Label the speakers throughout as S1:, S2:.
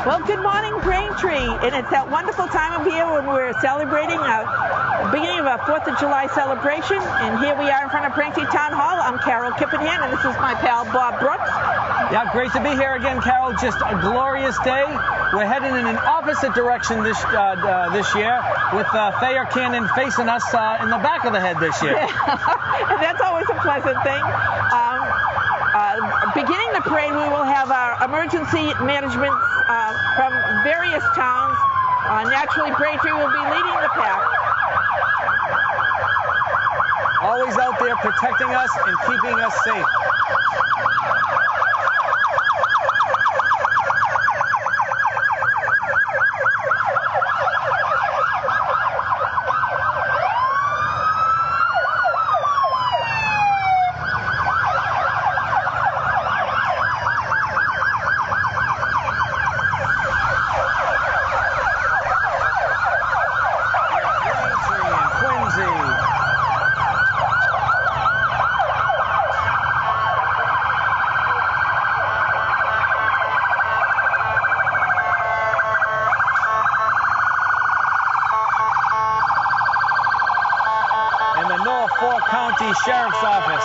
S1: Well, good morning, Braintree, and it's that wonderful time of year when we're celebrating the beginning of our 4th of July celebration, and here we are in front of Braintree Town Hall. I'm Carol Kippenham, and this is my pal Bob Brooks.
S2: Yeah, great to be here again, Carol. Just a glorious day. We're heading in an opposite direction this year, with Thayer Cannon facing us in the back of the head this year.
S1: And that's always a pleasant thing. Beginning the parade, we will have our emergency management from various towns. Naturally, Braintree will be leading the pack.
S2: Always out there protecting us and keeping us safe. County Sheriff's Office.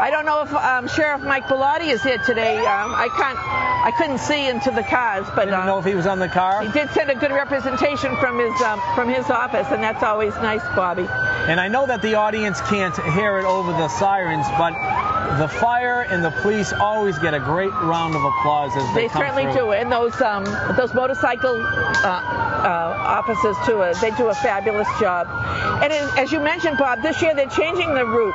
S1: I don't know if Sheriff Mike Bellotti is here today. I couldn't see into the cars, but
S2: didn't know if he was on the car.
S1: He did send a good representation from his office, and that's always nice, Bobby.
S2: And I know that the audience can't hear it over the sirens, but the fire and the police always get a great round of applause as they come
S1: certainly
S2: through.
S1: do, and those motorcycle officers too. They do a fabulous job. And as you mentioned, Bob, this year they're changing the route.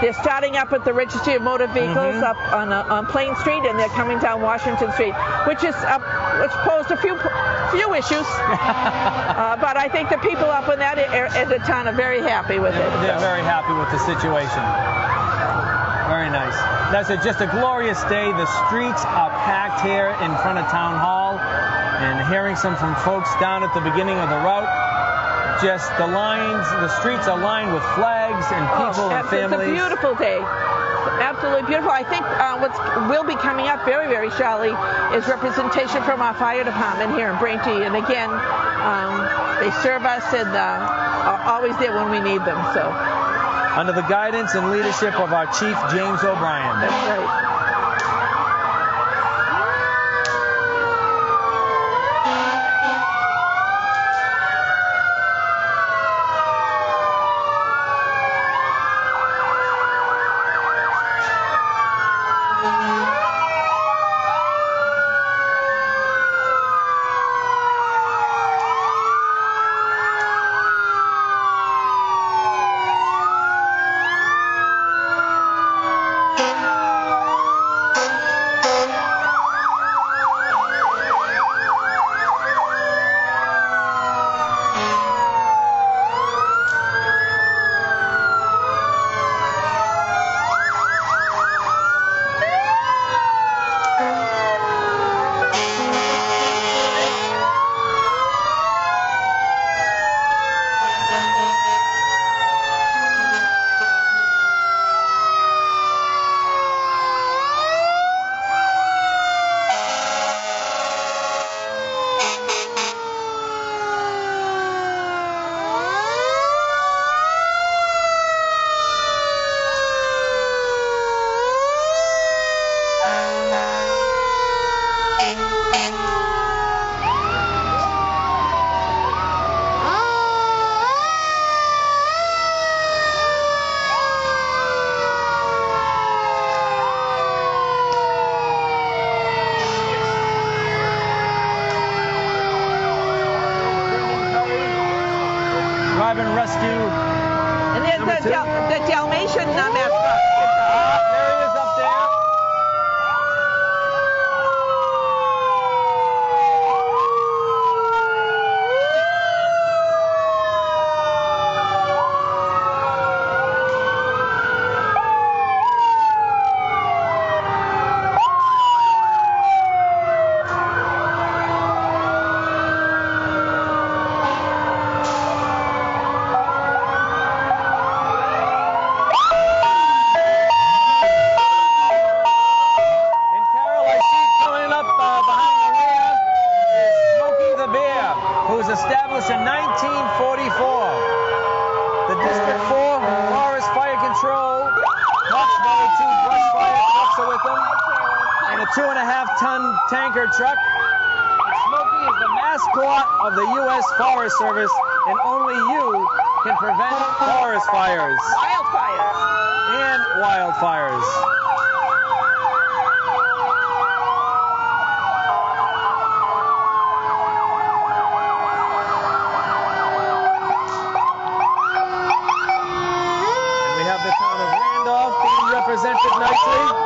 S1: They're starting up at the Registry of Motor Vehicles up on Plain Street, and they're coming down Washington Street, which posed a few issues. But I think the people up in that end of town are very happy with it.
S2: They're very happy with the situation. Very nice. That's just a glorious day. The streets are packed here in front of Town Hall, and hearing some from folks down at the beginning of the route. Just the streets are lined with flags and people and families.
S1: It's a beautiful day. Absolutely beautiful. I think what will be coming up very, very shortly is representation from our fire department here in Braintree. And again, they serve us and are always there when we need them. So,
S2: under the guidance and leadership of our Chief James O'Brien.
S1: That's right.
S2: Drive-in rescue.
S1: And there's the Dalmatian mascot.
S2: There he is up there. It was established in 1944. The District 4 Forest Fire Control trucks, 2 brush fire trucks are with them, and a 2.5-ton tanker truck. And Smokey is the mascot of the U.S. Forest Service, and only you can prevent forest fires.
S1: Wildfires.
S2: And wildfires. And we have the town of Randolph being represented nicely.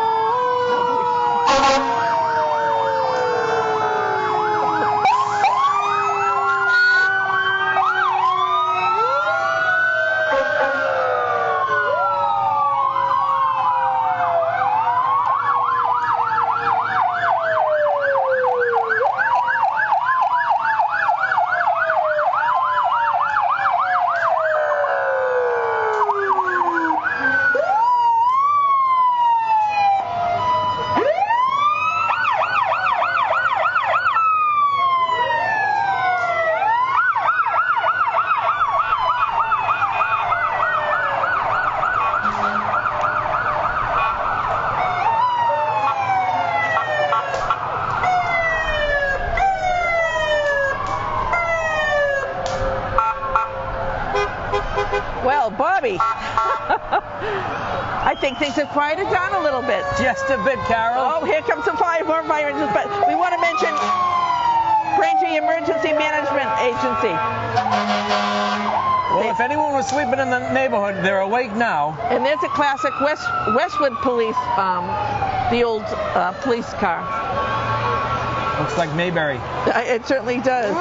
S1: Well, Bobby, I think things have quieted down a little bit.
S2: Just a bit, Carol.
S1: Oh, here comes some more fire engines, but we want to mention Braintree Emergency Management Agency.
S2: Well, if anyone was sleeping in the neighborhood, they're awake now.
S1: And there's a classic Westwood Police, the old police car.
S2: Looks like Mayberry.
S1: It certainly does.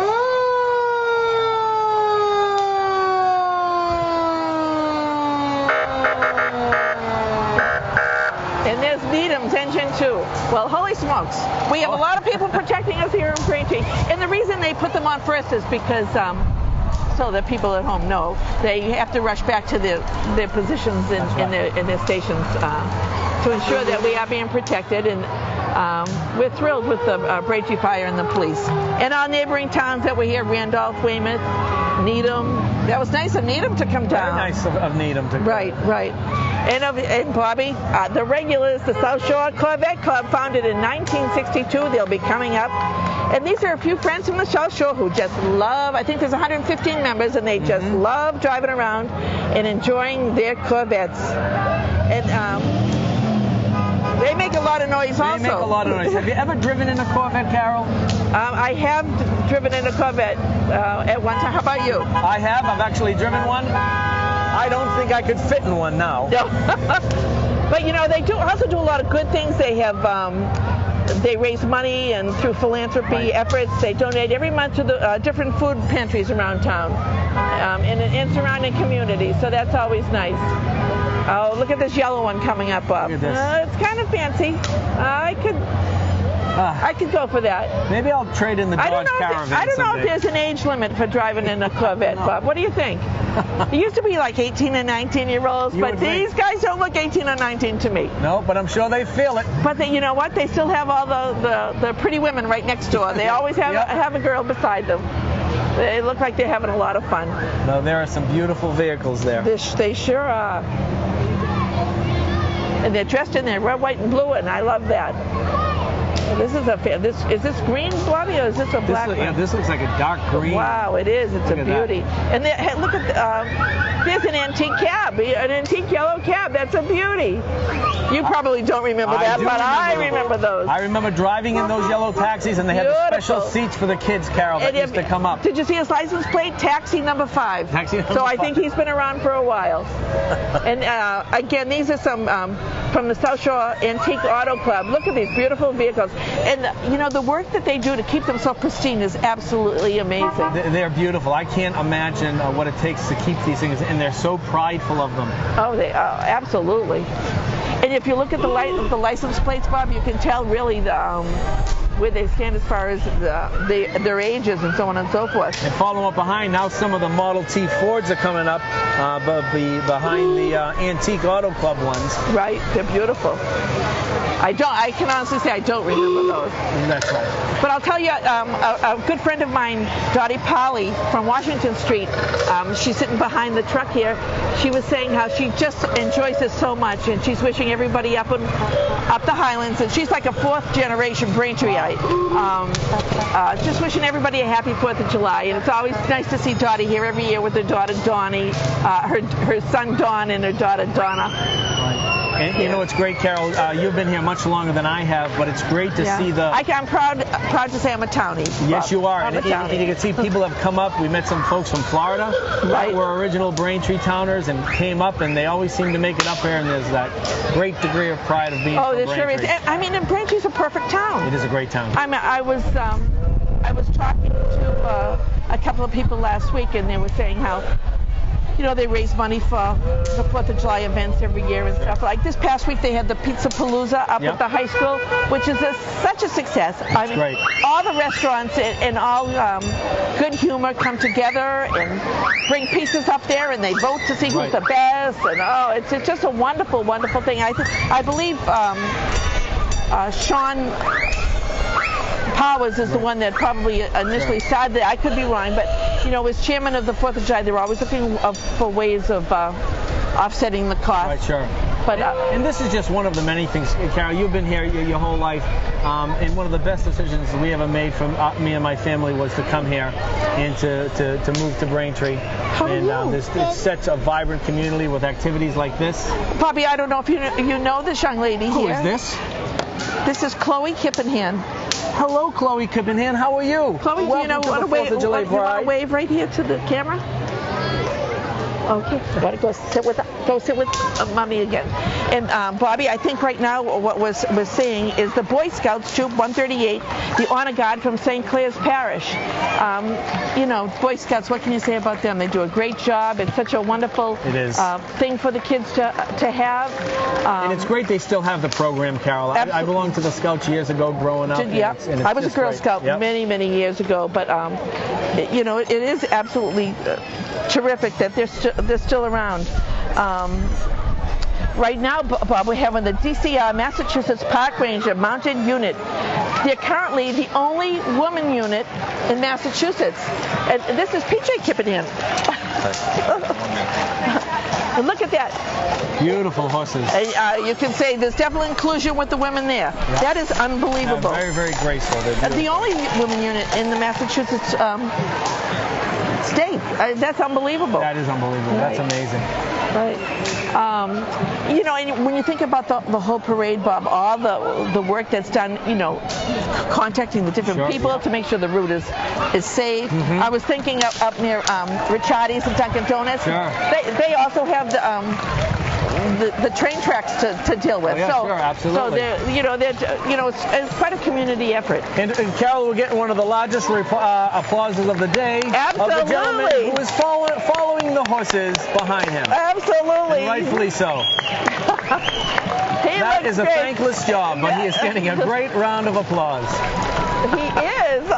S1: And there's Needham's engine too. Well, holy smokes. We have a lot of people protecting us here in Braintree. And the reason they put them on first is because so that people at home know they have to rush back to their positions in their stations to ensure that we are being protected. And we're thrilled with the Braintree Fire and the police. And our neighboring towns that were here, Randolph, Weymouth, Needham. That was nice of Needham to come down.
S2: Very nice of Needham to come.
S1: Right. And Bobby, the regulars, the South Shore Corvette Club, founded in 1962. They'll be coming up. And these are a few friends from the South Shore who just love, I think there's 115 members, and they just love driving around and enjoying their Corvettes. And they make a lot of noise also.
S2: They make a lot of noise. Have you ever driven in a Corvette, Carol?
S1: I have driven in a Corvette at one time. How about you?
S2: I have. I've actually driven one. I don't think I could fit in one now.
S1: No. But you know, they also do a lot of good things. They have they raise money, and through philanthropy efforts, they donate every month to the different food pantries around town in surrounding communities. So that's always nice. Oh, look at this yellow one coming up.
S2: Look at this.
S1: It's kind of fancy. I could go for that.
S2: Maybe I'll trade in the Dodge Caravan.
S1: I don't know
S2: someday.
S1: if there's an age limit for driving in a Corvette, Bob. What do you think? It used to be like 18 and 19-year-olds, but these guys don't look 18 or 19 to me.
S2: No, but I'm sure they feel it.
S1: But you know what? They still have all the pretty women right next door. They always have a girl beside them. They look like they're having a lot of fun.
S2: No, there are some beautiful vehicles there.
S1: They sure are. And they're dressed in their red, white, and blue, and I love that. This is is this green, Bobby, or is this a black one?
S2: Yeah, this looks like a dark green.
S1: Wow, it is. It's a beauty. And look at there's an antique cab, an antique yellow cab. That's a beauty. You probably don't remember that, but I remember those.
S2: I remember driving in those yellow taxis, and they had the special seats for the kids, Carol, that used to come up.
S1: Did you see his license plate? Taxi number 5.
S2: Taxi number 5.
S1: So I think he's been around for a while. And again, these are some from the South Shore Antique Auto Club. Look at these beautiful vehicles. And you know, the work that they do to keep them so pristine is absolutely amazing.
S2: They're beautiful. I can't imagine what it takes to keep these things, and they're so prideful of them.
S1: Oh, they are, absolutely. And if you look at the license plates, Bob, you can tell really where they stand as far as their ages and so on and so forth.
S2: And follow up behind, now some of the Model T Fords are coming up behind the Antique Auto Club ones.
S1: Right, they're beautiful. I can honestly say I don't remember those.
S2: That's right.
S1: But I'll tell you, a good friend of mine, Dottie Polly from Washington Street, she's sitting behind the truck here. She was saying how she just enjoys this so much, and she's wishing everybody up the Highlands, and she's like a fourth generation Braintreeite. Just wishing everybody a happy 4th of July, and it's always nice to see Dottie here every year with her daughter Donnie, her son Don, and her daughter Donna.
S2: And you know, it's great, Carol. You've been here much longer than I have, but it's great to see the...
S1: I'm proud to say I'm a townie.
S2: Yes, you are.
S1: And
S2: you can see people have come up. We met some folks from Florida that were original Braintree towners and came up, and they always seem to make it up here, and there's that great degree of pride of being from Braintree. Oh, there sure is.
S1: And, I mean, and Braintree's a perfect town.
S2: It is a great town.
S1: I was talking to a couple of people last week, and they were saying how, you know, they raise money for the 4th of July events every year and stuff. Like this past week, they had the Pizza Palooza up at the high school, which is such a success. I mean,
S2: great.
S1: All the restaurants and all good humor come together and bring pizzas up there, and they vote to see who's the best. And it's just a wonderful, wonderful thing. I believe Sean Powers is the one that probably initially started it. I could be wrong, but you know, as chairman of the 4th of July, they're always looking for ways of offsetting the cost.
S2: Right, sure.
S1: But,
S2: and this is just one of the many things, Carol. You've been here your whole life, and one of the best decisions we ever made from me and my family was to come here and to move to Braintree. It's such a vibrant community with activities like this.
S1: Bobby, I don't know if you know this young lady here.
S2: Who is this?
S1: This is Chloe Kippenhan.
S2: Hello, Chloe Kippenhan. How are you?
S1: Chloe, do you know what to wave right here to the camera? Okay, I want to go sit with Mommy again. And Bobby, I think right now what we're seeing is the Boy Scouts Troop 138, the Honor Guard from St. Clair's Parish. You know, Boy Scouts, what can you say about them? They do a great job. It's such a wonderful thing for the kids to have.
S2: And it's great they still have the program, Carol. I belonged to the Scouts years ago growing up.
S1: Yeah, I was a Girl Scout many, many years ago. But, you know, it is absolutely terrific that they're still around. Right now, Bob, we're having the DCR Massachusetts Park Ranger Mounted Unit. They're currently the only woman unit in Massachusetts. And this is PJ Kippenhan. Look at that.
S2: Beautiful horses.
S1: You can say there's definitely inclusion with the women there. Yeah. That is unbelievable.
S2: Very, very graceful.
S1: The only women unit in the Massachusetts state. That's unbelievable.
S2: That is unbelievable. Right. That's amazing.
S1: Right. You know, and when you think about the whole parade, Bob, all the work that's done, you know, contacting the different people to make sure the route is safe. Mm-hmm. I was thinking up near Ricciardi's and Dunkin' Donuts.
S2: Sure.
S1: They also have the train tracks to deal with.
S2: Oh, yeah, sure, absolutely.
S1: So it's quite a community effort.
S2: And Carol, we're getting one of the largest applauses of the day.
S1: Absolutely.
S2: Of the gentleman who is following the horses behind him.
S1: Absolutely.
S2: And rightfully so. That is a thankless job, but he is getting a great round of applause.
S1: He is.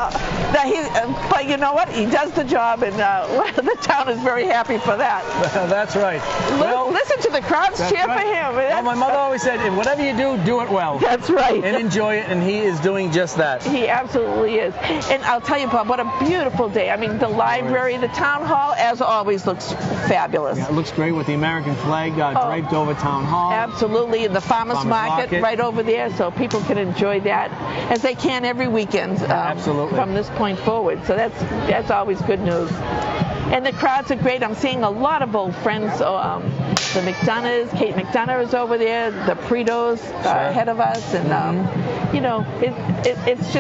S1: But you know what? He does the job, and the town is very happy for that.
S2: That's right.
S1: Listen to the crowds cheer for him.
S2: Well, my mother always said, whatever you do it well.
S1: That's right.
S2: And enjoy it, and he is doing just that.
S1: He absolutely is. And I'll tell you, Bob, what a beautiful day. I mean, the library, the town hall, as always, looks fabulous.
S2: Yeah, it looks great with the American flag draped over town hall.
S1: Absolutely, and the farmers market right over there, so people can enjoy that as they can every weekend.
S2: Absolutely.
S1: From this point forward. So that's always good news. And the crowds are great. I'm seeing a lot of old friends. The McDonoughs, Kate McDonough is over there. The Pritos ahead of us, and you know, it's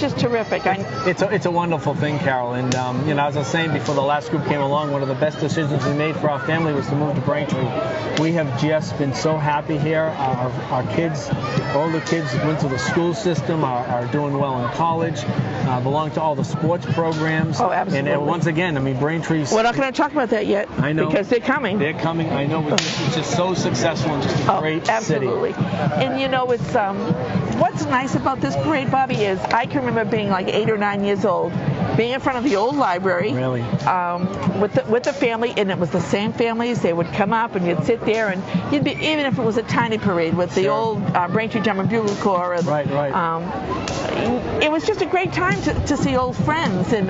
S1: just terrific.
S2: It's a wonderful thing, Carol. And you know, as I was saying before the last group came along, one of the best decisions we made for our family was to move to Braintree. We have just been so happy here. Our kids, older kids, went through the school system, are doing well in college, belong to all the sports programs.
S1: Oh, absolutely.
S2: And once again, I mean, Braintree's...
S1: We're not going to talk about that yet.
S2: I know.
S1: Because they're coming.
S2: They're coming. I know. It's just so successful and just a great
S1: absolutely.
S2: city.
S1: And you know, it's what's nice about this parade, Bobby, is I can remember being like 8 or 9 years old, being in front of the old library,
S2: Really?
S1: with the family, and it was the same families. They would come up, and you'd sit there, and you'd be, even if it was a tiny parade with the old Braintree Drum and Bugle Corps. And, it was just a great time to see old friends, and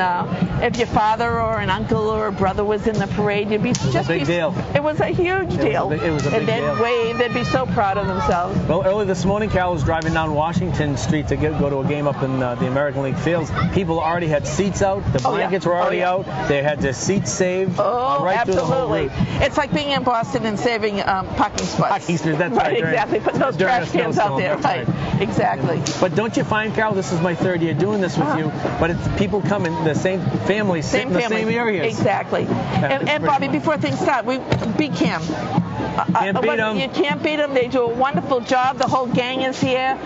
S1: if your father or an uncle or a brother was in the parade, you'd be just
S2: a big deal.
S1: It was a huge deal.
S2: It was a big deal.
S1: And then wave, they'd be so proud of themselves.
S2: Well, early this morning, Carol was driving down Washington Street to go to a game up in the American League fields. People already had seats out. The blankets were already out. They had their seats saved right through the whole route.
S1: It's like being in Boston and saving parking spots.
S2: Parking spots, that's right.
S1: Exactly. Put those trash cans out there. Right. Exactly.
S2: But don't you find, Carol, this is my 3rd year doing this with you, but it's people come in the same families, sit in the same areas.
S1: Exactly. And Bobby, before things start, we beat Cam.
S2: Can't beat them.
S1: You can't beat them. They do a wonderful job. The whole gang is here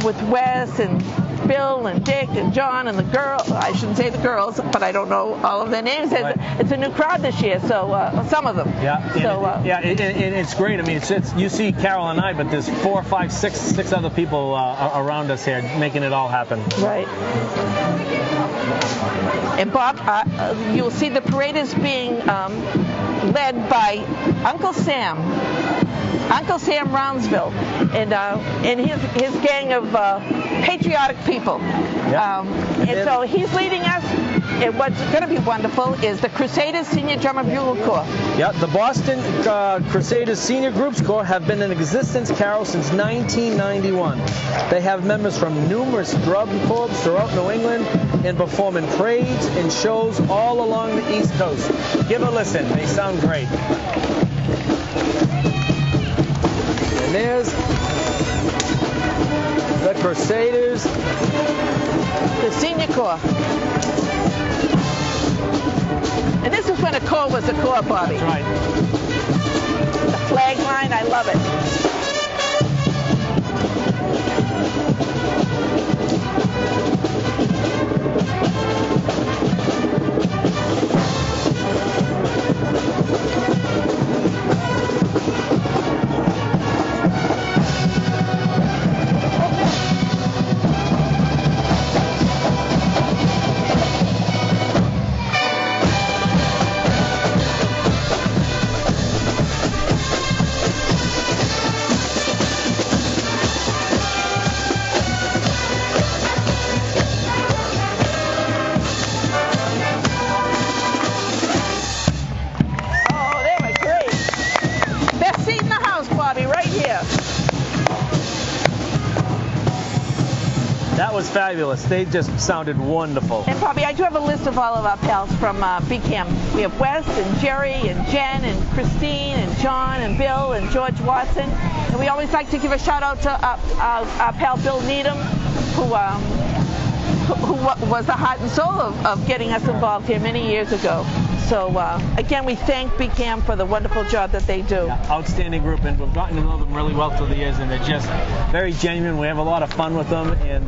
S1: with Wes and Bill and Dick and John and the girls. I shouldn't say the girls, but I don't know all of their names.
S2: Right.
S1: It's a new crowd this year, so some of them.
S2: Yeah. And it's great. I mean, it's you see Carol and I, but there's 4, 5, 6 other people around us here making it all happen.
S1: Right. And Bob, you'll see the parade is being led by Uncle Sam Brownsville, and his gang of patriotic people.
S2: Yeah.
S1: And so he's leading us. And what's going to be wonderful is the Crusaders Senior Drum and Bugle Corps.
S2: Yeah, the Boston Crusaders Senior Groups Corps have been in existence, Carol, since 1991. They have members from numerous drum corps throughout New England and perform in parades and shows all along the East Coast. Give a listen. They sound great. And there's the Crusaders.
S1: The Senior Corps. And this is when a corps was a corps, Bobby.
S2: That's right.
S1: The flag line, I love it.
S2: That was fabulous. They just sounded wonderful.
S1: And Bobby, I do have a list of all of our pals from BCAM. We have Wes and Jerry and Jen and Christine and John and Bill and George Watson. And we always like to give a shout out to our pal Bill Needham, who was the heart and soul of getting us involved here many years ago. So, again, we thank BCAM for the wonderful job that they do.
S2: Yeah, outstanding group, and we've gotten to know them really well through the years, and they're just very genuine. We have a lot of fun with them, and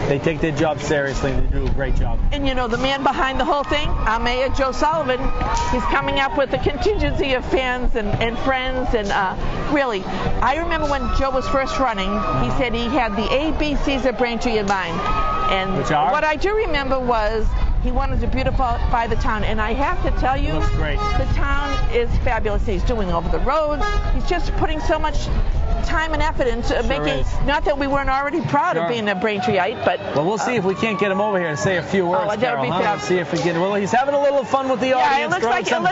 S2: they take their job seriously, and they do a great job.
S1: And, you know, the man behind the whole thing, our mayor, Joe Sullivan, he's coming up with a contingency of fans and friends, and really, I remember when Joe was first running, he said he had the ABCs of Braintree in mind. And what I do remember was he wanted to beautify the town, and I have to tell you, the town is fabulous. He's doing over the roads. He's just putting so much time and effort into making. Not that we weren't already proud of being a Braintreeite, but
S2: well, we'll see if we can't get him over here to say a few words.
S1: That would be fabulous.
S2: See if we get. Well, he's having a little fun with the audience.
S1: Yeah, it looks like yeah,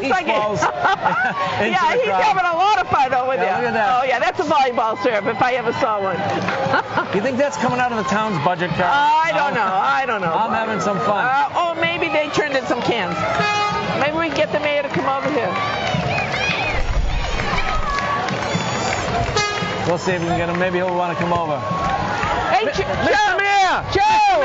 S1: he's having a lot of fun over there.
S2: Look at that.
S1: Oh yeah, that's a volleyball serve if I ever saw one.
S2: You think that's coming out of the town's budget, Carol?
S1: I don't know.
S2: I'm having some fun.
S1: Or maybe they turned in some cans. Maybe we can get the mayor to come over here.
S2: We'll see if we can get him. Maybe he'll want to come over.
S1: Hey,
S2: Mr. Mayor!
S1: Joe!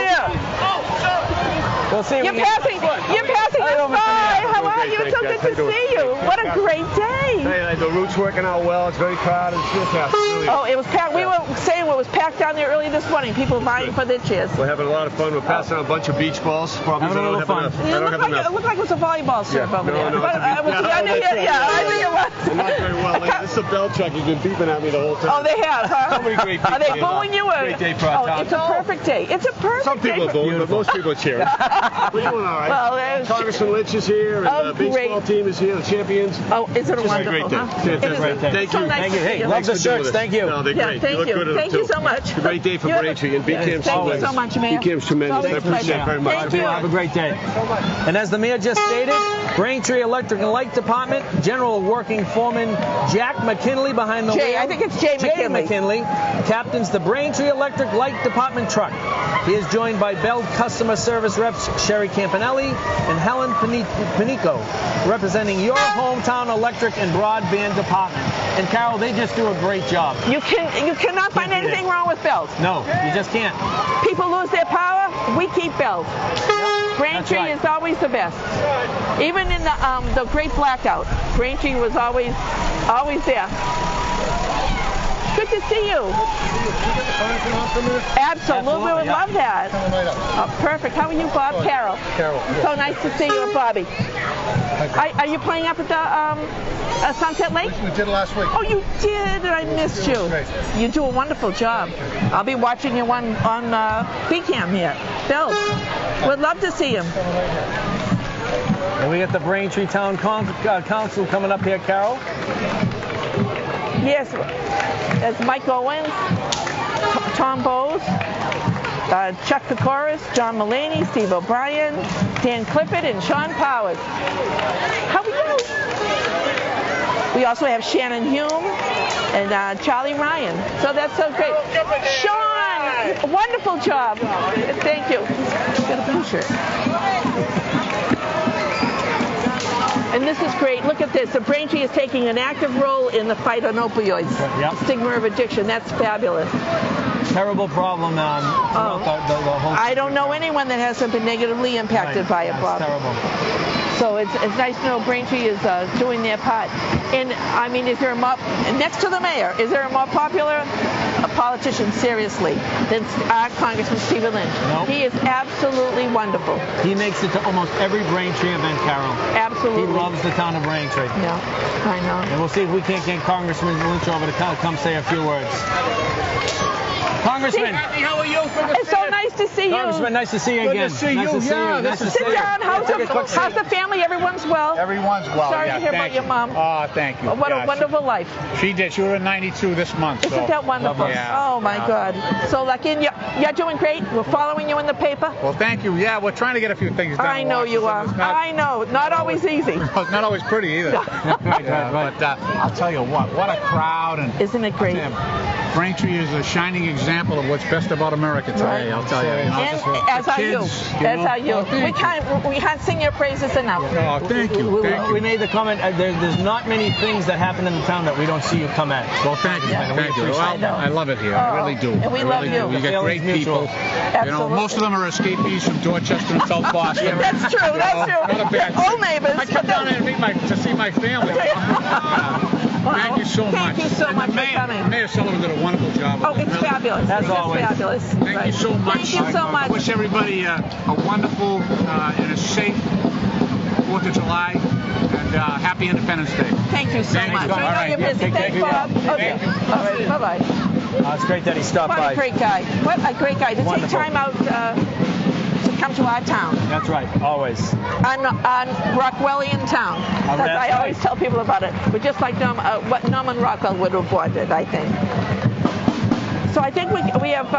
S2: We'll see if
S1: You're passing us by. How are Matthew, it's so good to see you. What a great day.
S3: Hey, the route's working out well. It's very crowded. It's fantastic. Really.
S1: Oh, it was packed. We were saying it was packed down there early this morning. People vying for their chairs.
S3: We're having a lot of fun. We're passing out a bunch of beach balls.
S2: Having a little fun.
S1: It looked like it was a volleyball serve over there.
S3: No,
S1: But I think it was.
S3: Not very well. This is a bell truck. He's been beeping at me the whole time.
S1: Oh, they have, huh?
S3: So many great people.
S1: Are they booing you?
S3: Great day for our town.
S1: It's a perfect day. It's a perfect
S3: Some
S1: day.
S3: people are booing, but most people are cheering. We're doing all right.
S1: Well,
S3: Congressman Lynch is here, and the baseball
S1: great.
S3: team is here, the champions.
S1: Oh, is it a
S3: Just
S1: wonderful,
S3: a great day.
S1: huh?
S3: Fantastic.
S1: It is
S3: Thank you.
S1: so nice
S2: Thank you.
S1: to see
S2: Hey,
S1: you.
S2: love the
S3: Thanks for doing
S2: shirts.
S3: this.
S2: Thank you.
S3: No, they're
S1: Yeah,
S3: great.
S1: thank
S3: You look
S1: you.
S3: good in them,
S1: Thank you
S3: too.
S1: so much.
S3: It's a great day for
S1: You have a-
S3: Braintree, and BCAM's
S1: Thank you so much, Mayor.
S3: BCAM's tremendous.
S1: It's
S3: I
S1: always a
S3: appreciate it
S1: pleasure.
S3: very much.
S1: Thank you.
S2: Have a great day. And as the mayor just stated, Braintree Electric and Light Department General Working Foreman Jack McKinley behind the
S1: Jay,
S2: wheel.
S1: I think it's Jay McKinley.
S2: McKinley captains the Braintree Electric Light Department truck. He is joined by Bell customer service reps Sherry Campanelli and Helen Panico, representing your hometown electric and broadband department. And Carol, they just do a great job.
S1: You cannot find
S2: beat it.
S1: anything wrong with bells.
S2: No, you just can't.
S1: People lose their power, we keep bells. Braintree
S2: right.
S1: is always the best. Even in the great blackout, Braintree was always there. Good to see you. Absolutely, would love that. Oh, perfect. How are you, Bob? Carol. So nice to see you, Bobby. Are you playing up at the Sunset Lake?
S4: We did last week.
S1: Oh, you did, and I missed you.
S4: Great.
S1: You do a wonderful job. I'll be watching you on BCAM here. Bill, would love to see him.
S2: And we got the Braintree Town Council coming up here, Carol.
S1: Yes, that's Mike Owens, Tom Bowes, Chuck Kokoris, John Mulaney, Steve O'Brien, Dan Clifford, and Sean Powers. How are you? We also have Shannon Hume and Charlie Ryan. So that's so great. Sean, wonderful job. Thank you. Got a blue shirt. And this is great. Look at this. The Braintree is taking an active role in the fight on opioids.
S2: Yep.
S1: Stigma of addiction. That's fabulous.
S2: Terrible problem throughout the whole.
S1: I don't know anyone that hasn't been negatively impacted by it, Bob.
S2: That's terrible.
S1: So it's nice to know Braintree is doing their part. And I mean, is there a more, next to the mayor, is there a more popular politician, seriously, than our Congressman Stephen Lynch?
S2: Nope.
S1: He is absolutely wonderful.
S2: He makes it to almost every Braintree event, Carol.
S1: Absolutely.
S2: He loves the town of Braintree.
S1: Yeah, I know.
S2: And we'll see if we can't get Congressman Lynch over to come say a few words. Congressman.
S3: How are you?
S1: It's so nice to see you.
S2: Congressman, nice to see you again.
S3: to see
S2: nice
S3: you.
S2: To see
S3: Yeah,
S2: you. Nice to
S1: Sit
S2: see you.
S1: down. How's the family? Everyone's well?
S4: Everyone's well.
S1: Sorry
S4: yeah,
S1: to hear
S4: thank
S1: about your
S4: you.
S1: mom.
S4: Oh, thank you.
S1: What
S4: Yeah,
S1: a wonderful life.
S4: She did. She was 92 this month.
S1: Isn't that wonderful?
S4: Yeah.
S1: Oh, my God. So, like, you're doing great. We're following you in the paper.
S4: Well, thank you. Yeah, we're trying to get a few things done.
S1: I know you are.
S4: It's not,
S1: I know. Not always easy.
S4: it's not always pretty either.
S2: Right.
S4: But I'll tell you what a crowd. And
S1: Isn't it great?
S4: Braintree is a shining example of what's best about America today.
S1: Right.
S4: I'll tell you.
S1: And as are you.
S4: kids,
S1: As are you.
S4: Oh, thank
S1: We can't sing your praises enough.
S4: Oh, thank you. Thank you.
S2: We made the comment, there's not many things that happen in the town that we don't see you come at.
S4: Well, thank you.
S1: Yeah.
S4: Thank you.
S1: I
S4: Well,
S1: know.
S4: I love it here. I really do.
S1: And we
S4: I
S1: love
S4: really
S1: you.
S4: do. You
S2: The
S4: got great
S2: feeling's mutual.
S4: people.
S1: Absolutely.
S4: Most of them are escapees from Dorchester and South Boston.
S1: That's true. That's true.
S4: Not a bad thing.
S1: Old neighbors.
S4: I come down here to see my family. Thank you so much.
S1: Thank you so
S4: And
S1: much
S4: the
S1: for
S4: mayor,
S1: coming.
S4: Mayor Sullivan did a wonderful job.
S1: Oh, it's fabulous.
S2: As
S1: It's just
S2: always.
S1: fabulous.
S4: Thank
S1: Right.
S4: you so much.
S1: Thank you so
S4: I
S1: much.
S4: wish everybody a wonderful and a safe 4th of July and happy Independence Day.
S1: Thank you so
S4: Thank
S1: much.
S4: you.
S1: I know
S4: All right.
S1: you're busy.
S2: Yeah,
S1: Thanks,
S2: take care.
S1: Bob. Okay.
S4: Thank you.
S1: All right. Bye-bye.
S2: It's great that he stopped
S1: What
S2: by.
S1: a great guy. What a great guy. To
S2: Wonderful.
S1: take time out to come to our town.
S2: That's right, always.
S1: On Rockwellian town.
S2: That's
S1: I always
S2: right.
S1: tell people about it. We're just like what Norman Rockwell would have wanted, I think. So I think we have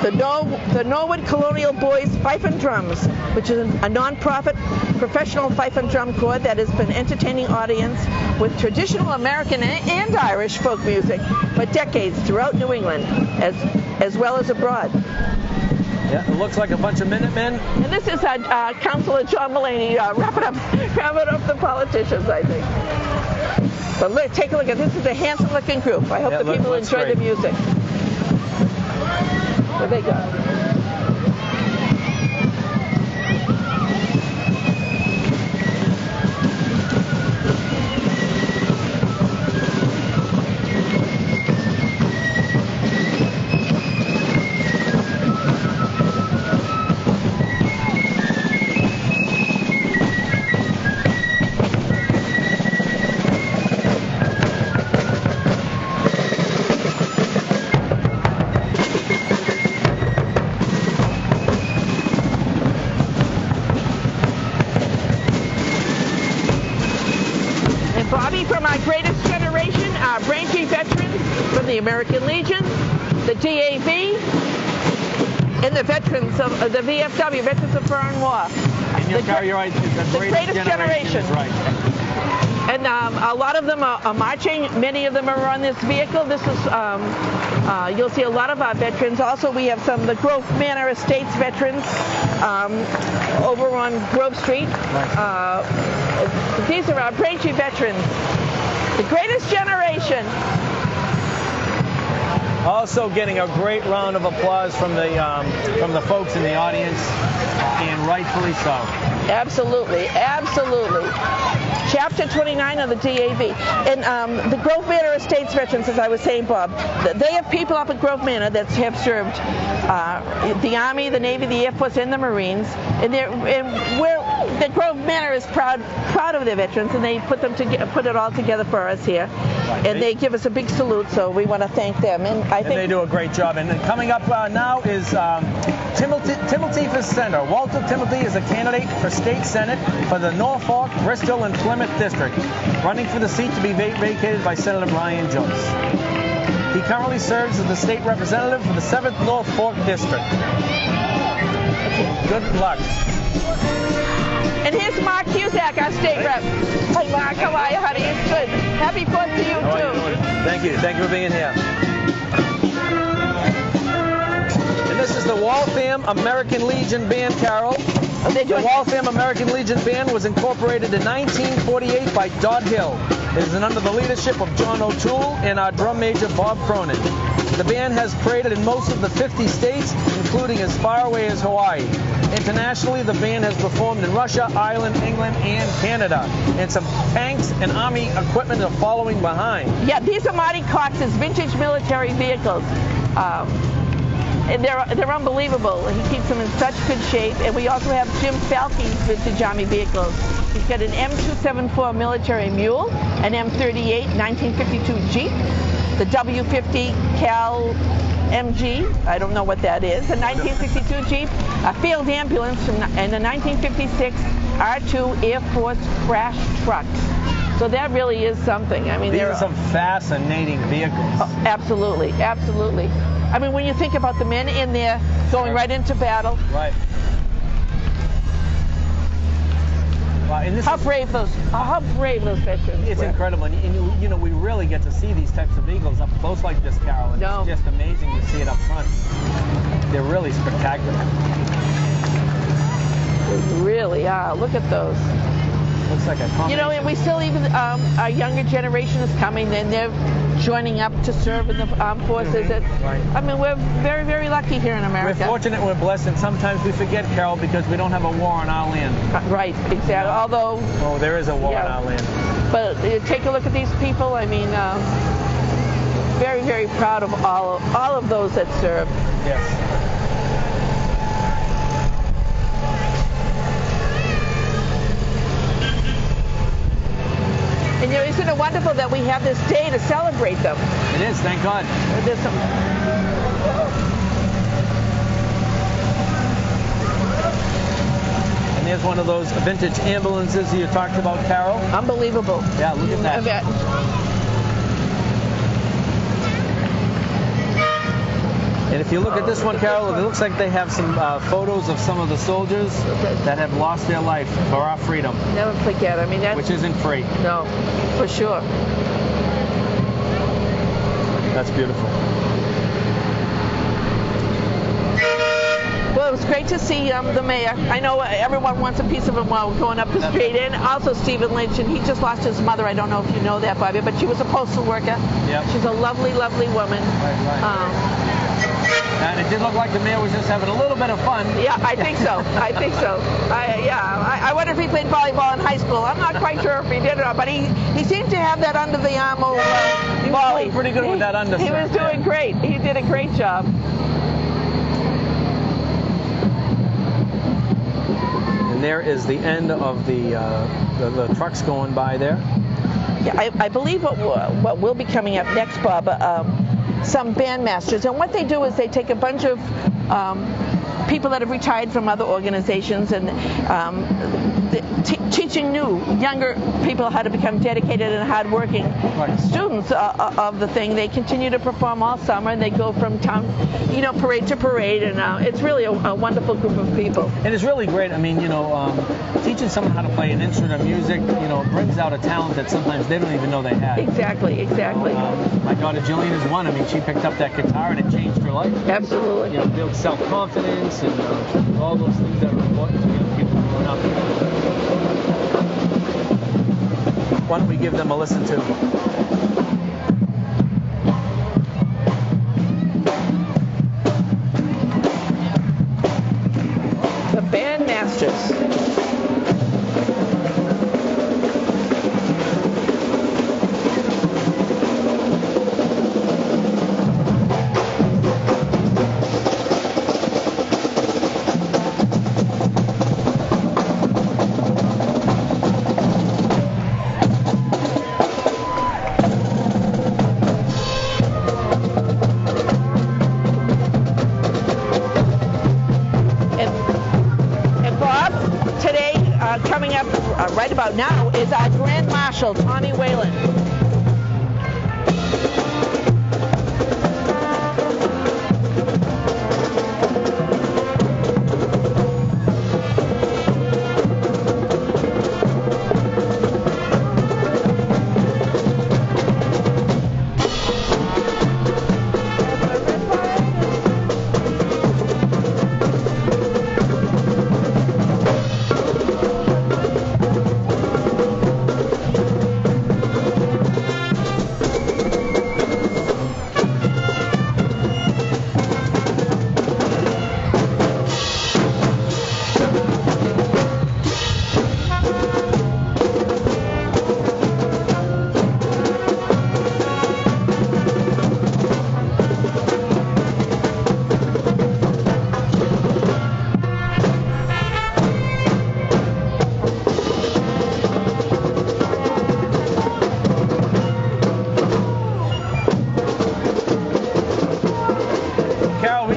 S1: the Norwood Colonial Boys Fife and Drums, which is a non-profit professional fife and drum corps that has been entertaining audience with traditional American and Irish folk music for decades throughout New England, as well as abroad.
S2: Yeah, it looks like a bunch of Minutemen.
S1: And this is Councilor John Mulaney wrapping up the politicians, I think. But look, take a look at this. Is a handsome-looking group. I hope the people
S2: looks
S1: enjoy
S2: great.
S1: the music. Where they go? American Legion, the DAV, and the veterans of the VFW, Veterans of Foreign War.
S2: And you're right, the greatest generation is right.
S1: And a lot of them are marching. Many of them are on this vehicle. This is, you'll see a lot of our veterans. Also, we have some of the Grove Manor Estates veterans over on Grove Street. These are our Braintree veterans. The greatest generation.
S2: Also getting a great round of applause from the folks in the audience, and rightfully so.
S1: Absolutely, absolutely. Chapter 29 of the DAV. And the Grove Manor Estates veterans, as I was saying, Bob, they have people up at Grove Manor that have served the Army, the Navy, the Air Force, and the Marines. And the Grove Manor is proud of their veterans, and they put it all together for us here. And they give us a big salute, so we want to thank them. And I think
S2: they do a great job. And coming up now is Timothy for Senator. Walter Timothy is a candidate for State Senate for the Norfolk, Bristol, and Plymouth District, running for the seat to be vacated by Senator Brian Joyce. He currently serves as the state representative for the 7th Norfolk District. Good luck.
S1: And here's Mark Cusack, our state rep. Hi, Mark. How are you, honey? It's good. Happy 4th to you, too.
S2: Thank you. Thank you for being here. And this is the Waltham American Legion Band, Carol. The Waltham American Legion Band was incorporated in 1948 by Dodd Hill. It is under the leadership of John O'Toole and our drum major, Bob Cronin. The band has paraded in most of the 50 states, including as far away as Hawaii. Internationally, the band has performed in Russia, Ireland, England, and Canada. And some tanks and Army equipment are following behind. Yeah, these are Marty Cox's vintage military vehicles. And they're unbelievable. He keeps them in such good shape. And we also have Jim Falke's vintage Army vehicles. He's got an M274 military mule, an M38 1952 Jeep, the W50 Cal MG, I don't know what that is, a 1962 Jeep, a field ambulance, and a 1956 R2 Air Force crash truck. So that really is something. I mean, these are some fascinating vehicles.
S1: Oh, absolutely, absolutely. I mean, when you think about the men in there going right into battle.
S2: Right. Wow, and
S1: how brave those veterans
S2: It's
S1: were.
S2: incredible. And you know, we really get to see these types of vehicles up close like this, Carol. And it's just amazing to see it up front. They're really spectacular.
S1: They really are. Look at those.
S2: Looks like a combination.
S1: You know, and we still even, our younger generation is coming, and they're joining up to serve in the armed forces.
S2: Right.
S1: I mean, we're very, very lucky here in America.
S2: We're fortunate, we're blessed, and sometimes we forget, Carol, because we don't have a war on our land.
S1: Right, exactly. Although...
S2: Oh, there is a war on our land.
S1: But take a look at these people. I mean, very, very proud of all of those that serve.
S2: Yes.
S1: And you know, isn't it wonderful that we have this day to celebrate them?
S2: It is, thank God.
S1: There's some...
S2: And there's one of those vintage ambulances you talked about, Carol.
S1: Unbelievable.
S2: Yeah, look at that. And if you look at this one, Carol, it looks like they have some photos of some of the soldiers that have lost their life for our freedom.
S1: Never forget. I mean, that's...
S2: Which isn't free.
S1: No, for sure.
S2: That's beautiful.
S1: Well, it was great to see the mayor. I know everyone wants a piece of him while going up the street. And also Stephen Lynch, and he just lost his mother. I don't know if you know that, Bobby, but she was a postal worker.
S2: Yep.
S1: She's a lovely, lovely woman.
S2: Right. And it did look like the mayor was just having a little bit of fun.
S1: Yeah, I think so. I think so. I wonder if he played volleyball in high school. I'm not quite sure if he did or not, but he seemed to have that under the arm
S2: He was doing pretty good with that undershirt.
S1: He was doing great. He did a great job.
S2: And there is the end of the trucks going by there.
S1: Yeah, I believe what will be coming up next, Bob, some bandmasters. And what they do is they take a bunch of people that have retired from other organizations, and teaching younger people how to become dedicated and hardworking students of the thing. They continue to perform all summer, and they go from town, parade to parade, and it's really a wonderful group of people.
S2: And it's really great. I mean, teaching someone how to play an instrument of music, brings out a talent that sometimes they don't even know they had.
S1: Exactly.
S2: My daughter Jillian is one. I mean, she picked up that guitar and it changed her life.
S1: Absolutely.
S2: Built self-confidence and all those things that are important to young people growing up. Why don't we give them a listen to?
S1: The Bandmasters. Coming up right about now is our Grand Marshal, Tommy Whalen.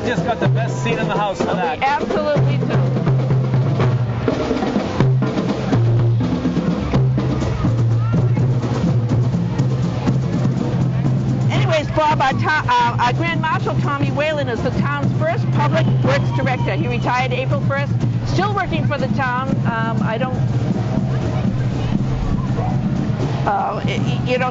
S2: Just got the best seat in the house for that.
S1: We absolutely do. Anyways, Bob, our Grand Marshal Tommy Whalen is the town's first public works director. He retired April 1st, still working for the town.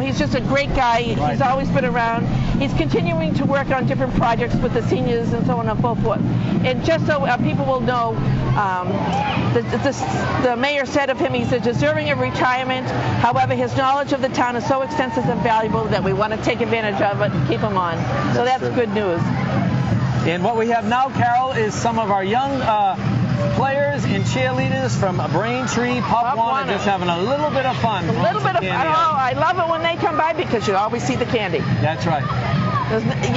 S1: He's just a great guy. Right. He's always been around. He's continuing to work on different projects with the seniors and so on and so forth. And just so people will know, the mayor said of him, he's deserving of retirement. However, his knowledge of the town is so extensive and valuable that we want to take advantage of it and keep him on. So that's good news.
S2: And what we have now, Carol, is some of our young players and cheerleaders from Braintree Pub One, just having a little bit of fun.
S1: A little bit of fun. I love it when they come by because you always see the candy.
S2: That's right.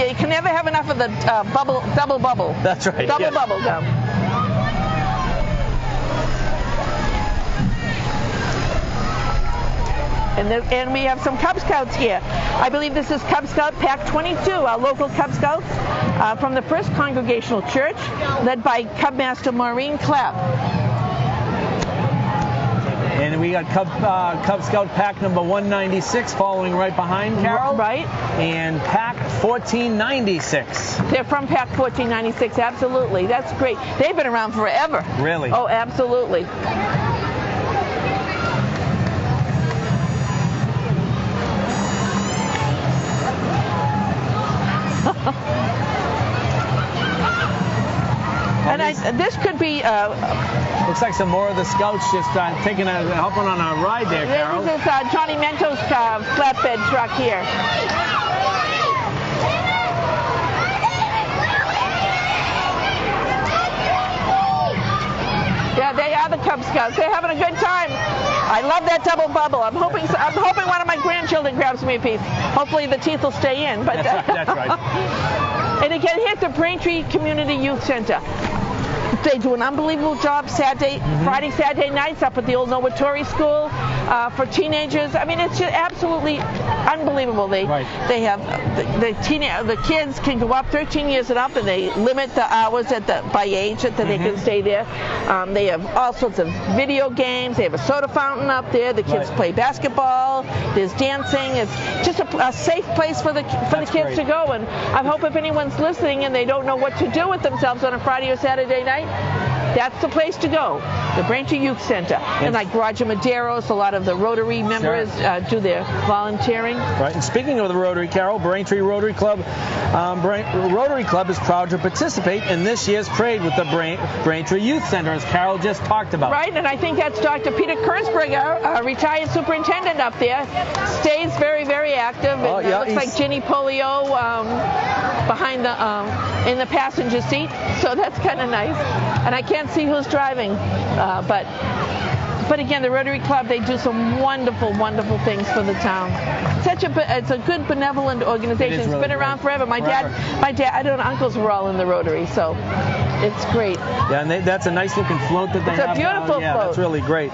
S1: You can never have enough of the double bubble.
S2: That's right.
S1: Double bubble gum. And we have some Cub Scouts here. I believe this is Cub Scout Pack 22, our local Cub Scouts from the First Congregational Church, led by Cub Master Maureen Clapp.
S2: And we got Cub Scout Pack number 196 following right behind Carol.
S1: Right.
S2: And Pack 1496.
S1: They're from Pack 1496, absolutely. That's great. They've been around forever.
S2: Really?
S1: Oh, absolutely. And this could be...
S2: looks like some more of the Scouts just helping on a ride there, Carol.
S1: This is Johnny Mento's flatbed truck here. Yeah, they are the Cub Scouts. They're having a good time. I love that double bubble. I'm hoping one of my grandchildren grabs me a piece. Hopefully the teeth will stay in. But
S2: that's right.
S1: And again, here's the Braintree Community Youth Center. They do an unbelievable job Friday, Saturday nights up at the old Novatori School for teenagers. I mean, it's just absolutely unbelievable. They have the kids can go up 13 years and up, and they limit the hours by age that they can stay there. They have all sorts of video games. They have a soda fountain up there. The kids play basketball. There's dancing. It's just a safe place for the kids to go. And I hope if anyone's listening and they don't know what to do with themselves on a Friday or Saturday night, that's the place to go, the Braintree Youth Center. And like Roger Maderos, a lot of the Rotary members do their volunteering.
S2: Right, and speaking of the Rotary, Carol, Braintree Rotary Club, Rotary Club is proud to participate in this year's parade with the Braintree Youth Center, as Carol just talked about.
S1: Right, and I think that's Dr. Peter Kurzberger, retired superintendent up there, stays very, very active. And it looks like Ginny Polio behind in the passenger seat, so that's kind of nice. And I can't see who's driving, but again, the Rotary Club, they do some wonderful, wonderful things for the town. It's a good, benevolent organization. It's been around forever. My dad, I don't know, uncles were all in the Rotary, so it's great.
S2: Yeah, and that's a nice looking float that they have.
S1: It's a beautiful float.
S2: Yeah, that's really great.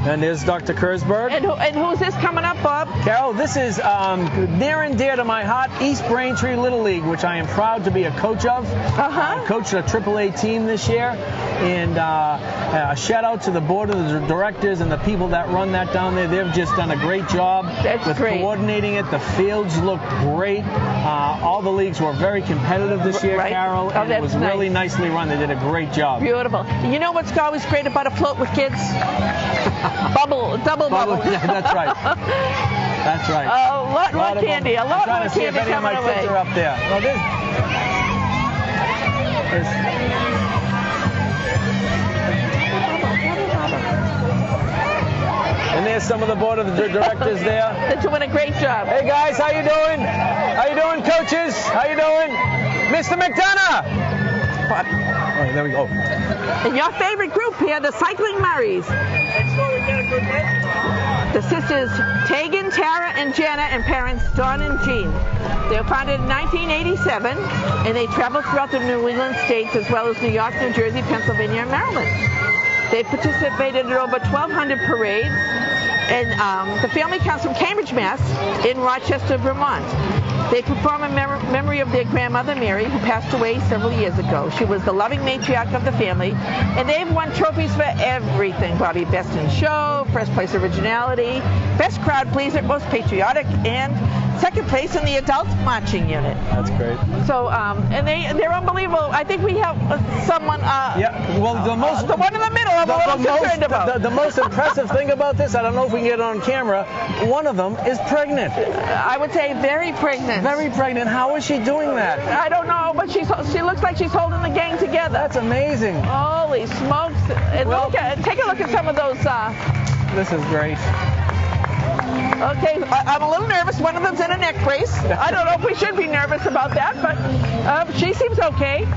S2: And there's Dr. Kurzberg.
S1: And who's this coming up, Bob?
S2: Carol, this is near and dear to my heart, East Braintree Little League, which I am proud to be a coach of. I coached a AAA team this year. And a shout out to the board of the directors and the people that run that down there. They've just done a great job with coordinating it. The fields look great. All the leagues were very competitive this year, Carol. And it was really nicely run. They did a great job.
S1: Beautiful. You know what's always great about a float with kids? Double bubble.
S2: Yeah, that's right. That's right.
S1: A lot more candy. A lot more candy coming away. I'm trying to see if any of my kids are up there. No,
S2: and there's some of the board of the directors there.
S1: They're doing a great job.
S2: Hey guys, how you doing? How you doing, coaches? How you doing? Mr. McDonough! Oh, there we go.
S1: And your favorite group here, the Cycling Murrays. The sisters Tegan, Tara, and Jenna, and parents Dawn and Jean. They were founded in 1987, and they travel throughout the New England states as well as New York, New Jersey, Pennsylvania, and Maryland. They participated in over 1,200 parades, and the family comes from Cambridge, Mass, in Rochester, Vermont. They perform in memory of their grandmother, Mary, who passed away several years ago. She was the loving matriarch of the family, and they've won trophies for everything, Bobby. Best in show, first place originality, best crowd pleaser, most patriotic, and second place in the adult marching unit.
S2: That's great.
S1: So, and they're unbelievable. I think we have someone.
S2: The
S1: one in the middle. I'm a little concerned about.
S2: The most impressive thing about this, I don't know if we can get it on camera. One of them is pregnant.
S1: I would say very pregnant.
S2: Very pregnant. How is she doing that?
S1: I don't know, but she looks like she's holding the gang together.
S2: That's amazing.
S1: Holy smokes! And take a look at some of those.
S2: This is great.
S1: Okay, I'm a little nervous. One of them's in a neck brace. I don't know if we should be nervous about that, but she seems okay.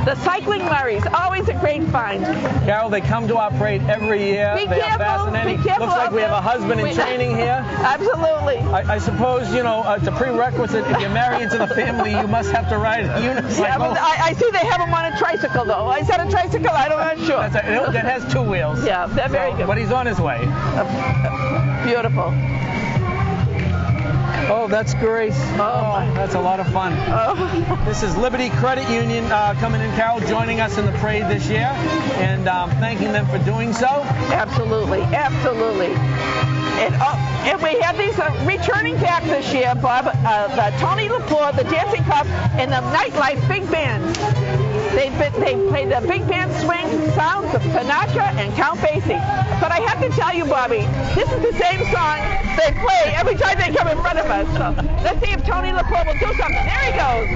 S1: The Cycling Murrays, always a great find.
S2: Carol, they come to our parade every year. They are fascinating. Looks like we have a husband in training here.
S1: Absolutely.
S2: I suppose, it's a prerequisite. If you marry into the family, you must have to ride a unicycle.
S1: Yeah, but I see they have him on a tricycle, though. Is that a tricycle? I'm not sure.
S2: That has two wheels.
S1: Yeah, they're very good.
S2: But he's on his way.
S1: Beautiful.
S2: Oh, that's great. Oh, that's a lot of fun.
S1: Oh.
S2: This is Liberty Credit Union coming in, Carol, joining us in the parade this year, and thanking them for doing so.
S1: Absolutely, absolutely. And we have these returning back this year, Bob, Tony LaPlore, the Dancing Cup, and the Nightlife Big Bands. They played the big band swing sounds of Sinatra and Count Basie. But I have to tell you, Bobby, this is the same song they play every time they come in front of us. So let's see if Tony LaPlore will do something. There he goes.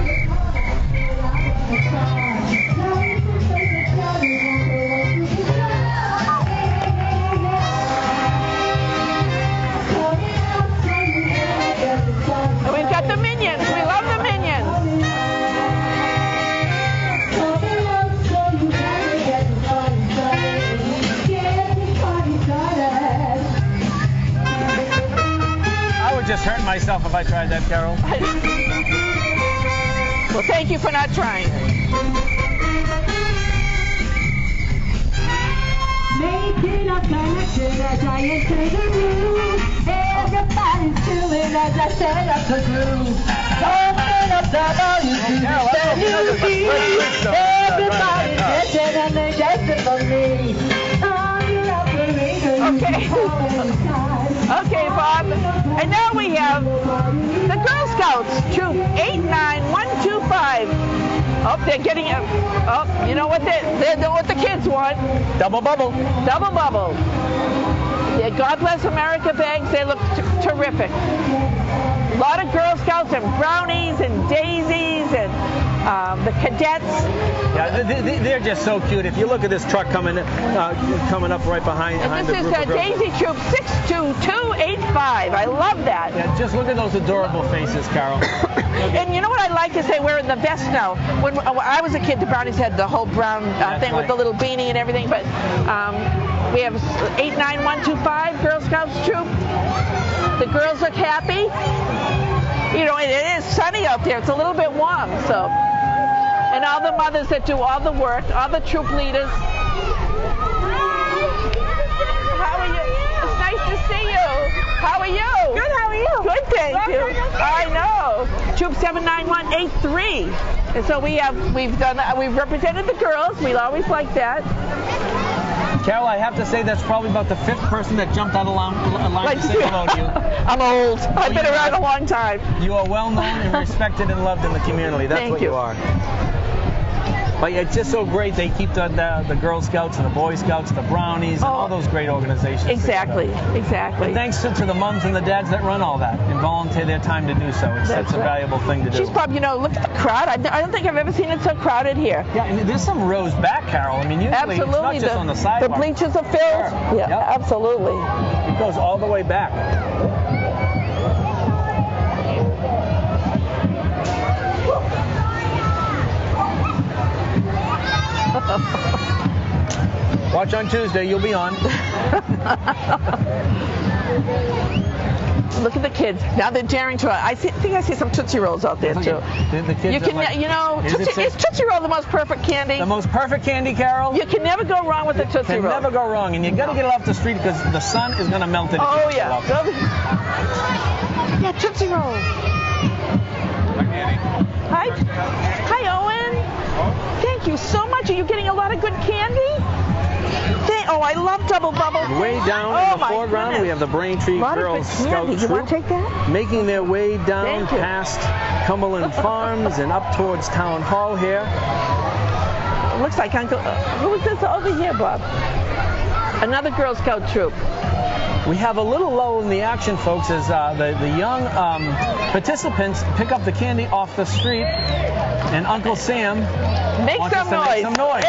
S1: And we've got the Minions. We love the Minions.
S2: I would just hurt myself if I tried that, Carol.
S1: Well, thank you for not trying.
S5: Maybe Get up, connected as I enter the room. Everybody's feeling as I set up the groove. Open up the volume to the new beat. Everybody's dancing and they're dancing for me.
S1: Okay, Bob. And now we have the Girl Scouts, Troop 89125. Oh, they're getting it. Oh, you know what they're doing what the kids want.
S2: Double bubble.
S1: Double bubble. Their God Bless America bags, they look terrific. A lot of Girl Scouts and brownies and daisies and the cadets.
S2: Yeah, they're just so cute. If you look at this truck coming up right behind
S1: And
S2: the
S1: this
S2: group
S1: is
S2: of girls.
S1: Daisy Troop 62285. I love that.
S2: Yeah, just look at those adorable faces, Carol.
S1: And you know what I like is they wear the vest now. When I was a kid, the brownies had the whole brown thing with the little beanie and everything. But we have 89125 Girl Scouts Troop. The girls look happy. You know, it is sunny out there. It's a little bit warm, so. And all the mothers that do all the work, all the troop leaders. How are you? It's nice to see you. How are you?
S5: Good, how are you?
S1: Good, thank you. I know. Troop 79183. And so we've represented the girls. We always like that.
S2: Carol, I have to say that's probably about the 5th person that jumped out of line to say hello to you.
S1: I'm old. I've been around a long time.
S2: You are well known and respected and loved in the community. That's
S1: Thank
S2: what
S1: you.
S2: you are. But it's just so great they keep the Girl Scouts and the Boy Scouts, the Brownies, and all those great organizations.
S1: Exactly,
S2: together.
S1: exactly.
S2: But thanks to the moms and the dads that run all that and volunteer their time to do so. It's such a valuable thing to do.
S1: She's probably, look at the crowd. I don't think I've ever seen it so crowded here.
S2: Yeah, and there's some rows back, Carol. I mean, usually
S1: Absolutely.
S2: it's not just on the sidewalk.
S1: The bleachers are filled.
S2: Sure.
S1: Yeah,
S2: Yep.
S1: absolutely.
S2: It goes all the way back. Watch on Tuesday, you'll be on.
S1: Look at the kids. Now they're daring to. I think I see some Tootsie Rolls out there, too.
S2: The kids
S1: You can, is Tootsie Roll the most perfect candy?
S2: The most perfect candy, Carol?
S1: You can never go wrong with the Tootsie
S2: Can
S1: Roll.
S2: never go wrong, and you got to get it off the street because the sun is going to melt it.
S1: Oh, yeah. Yeah, Tootsie Roll. Hi. Hi, Owen. Thank you so much. Are you getting a lot of good candy? I love Double Bubble.
S2: Way down in the foreground, we have the Braintree Girl Scout
S1: You want to take that?
S2: making their way down past Cumberland Farms and up towards Town Hall here.
S1: It looks like Uncle. Who is this over here, Bob? Another Girl Scout troop.
S2: We have a little lull in the action, folks, as the young participants pick up the candy off the street, and Uncle Sam wants us to make some noise.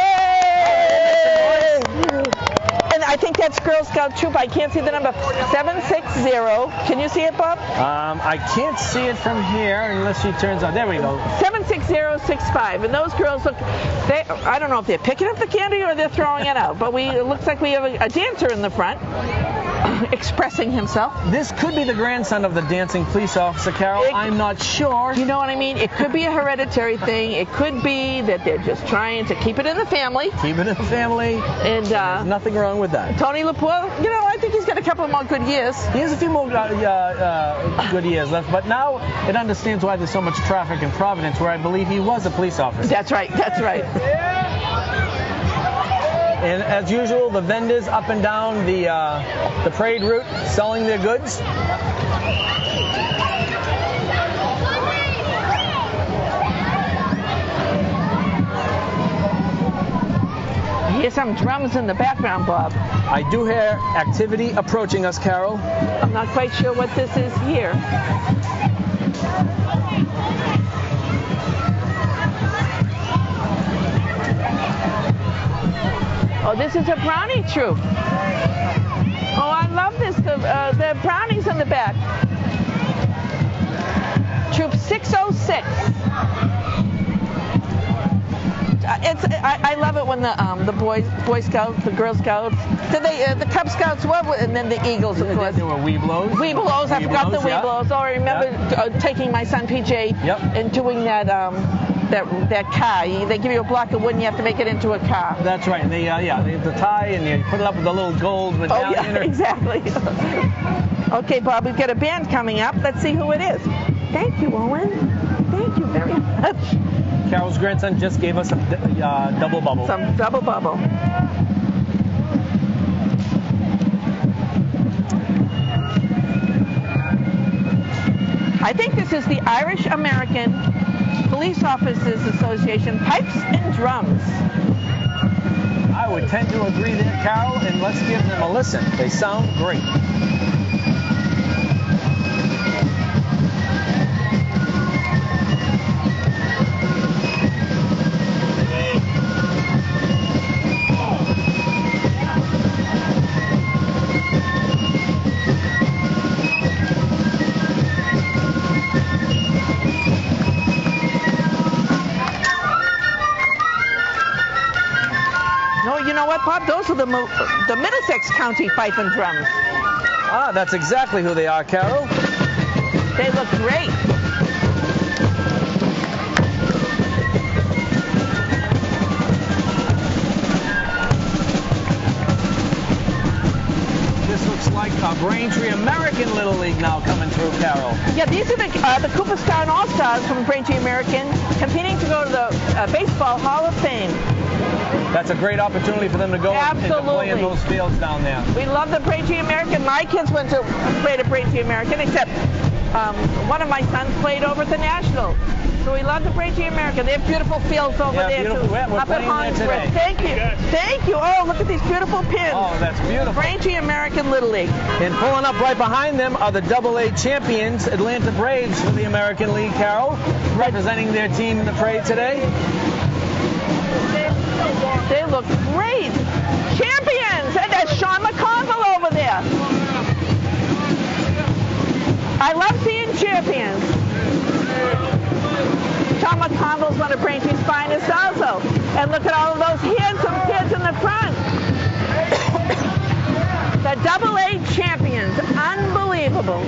S1: And I think that's Girl Scout Troop. I can't see the number. 760. Can you see it, Bob?
S2: I can't see it from here unless she turns on. There we go.
S1: 76065. And those girls look. I don't know if they're picking up the candy or they're throwing it out. But it looks like we have a dancer in the front. Expressing himself.
S2: This could be the grandson of the dancing police officer, Carol. I'm not sure.
S1: You know what I mean? It could be a hereditary thing. It could be that they're just trying to keep it in the family.
S2: Keep it in the family.
S1: And
S2: there's nothing wrong with that.
S1: Tony LaPointe, I think he's got a couple more good years.
S2: He has a few more good years left, but now it understands why there's so much traffic in Providence, where I believe he was a police officer.
S1: That's right. That's right.
S2: And as usual, the vendors up and down the parade route selling their goods.
S1: I hear some drums in the background, Bob.
S2: I do hear activity approaching us, Carol.
S1: I'm not quite sure what this is here. Oh, this is a brownie troop. Oh, I love this. The brownies in the back. Troop 606. I love it when the Boy Scouts, the Girl Scouts, the Cub Scouts, and then the Eagles, of course.
S2: There were Weeblos.
S1: Weeblos. I forgot the Weeblos. Oh, I remember taking my son PJ and doing that that car. They give you a block of wood and you have to make it into a car.
S2: That's right. And they the tie, and you put it up with the little gold medallion.
S1: Oh, yeah, exactly. Okay, Bob, we've got a band coming up. Let's see who it is. Thank you, Owen. Thank you very much.
S2: Carol's grandson just gave us some double bubble.
S1: Some double bubble. I think this is the Irish American Police Officers Association Pipes and Drums.
S2: I would tend to agree there, Carol, and let's give them a listen. They sound great.
S1: You know what, Bob? Those are the Middlesex County Pipe and Drums.
S2: Ah, that's exactly who they are, Carol.
S1: They look great.
S2: This looks like a Braintree American Little League now coming through, Carol.
S1: Yeah, these are the Cooperstown All-Stars from Braintree American competing to go to the Baseball Hall of Fame.
S2: That's a great opportunity for them to go and to play in those fields down there.
S1: We love the Braintree American. My kids went to play at Braintree American, except one of my sons played over at the National. So we love the Braintree American. They have beautiful fields over there,
S2: beautiful.
S1: too.
S2: We're
S1: Up at
S2: playing there today.
S1: Thank you. Thank you. Oh, look at these beautiful pins.
S2: Oh, that's beautiful.
S1: Braintree American Little League.
S2: And pulling up right behind them are the AA champions, Atlanta Braves, for the American League, Carol, representing their team in the parade today.
S1: They look great. Champions! And there's Sean McConville over there. I love seeing champions. Sean McConville's one of Braintree's finest also. And look at all of those handsome kids in the front. The AA champions. Unbelievable.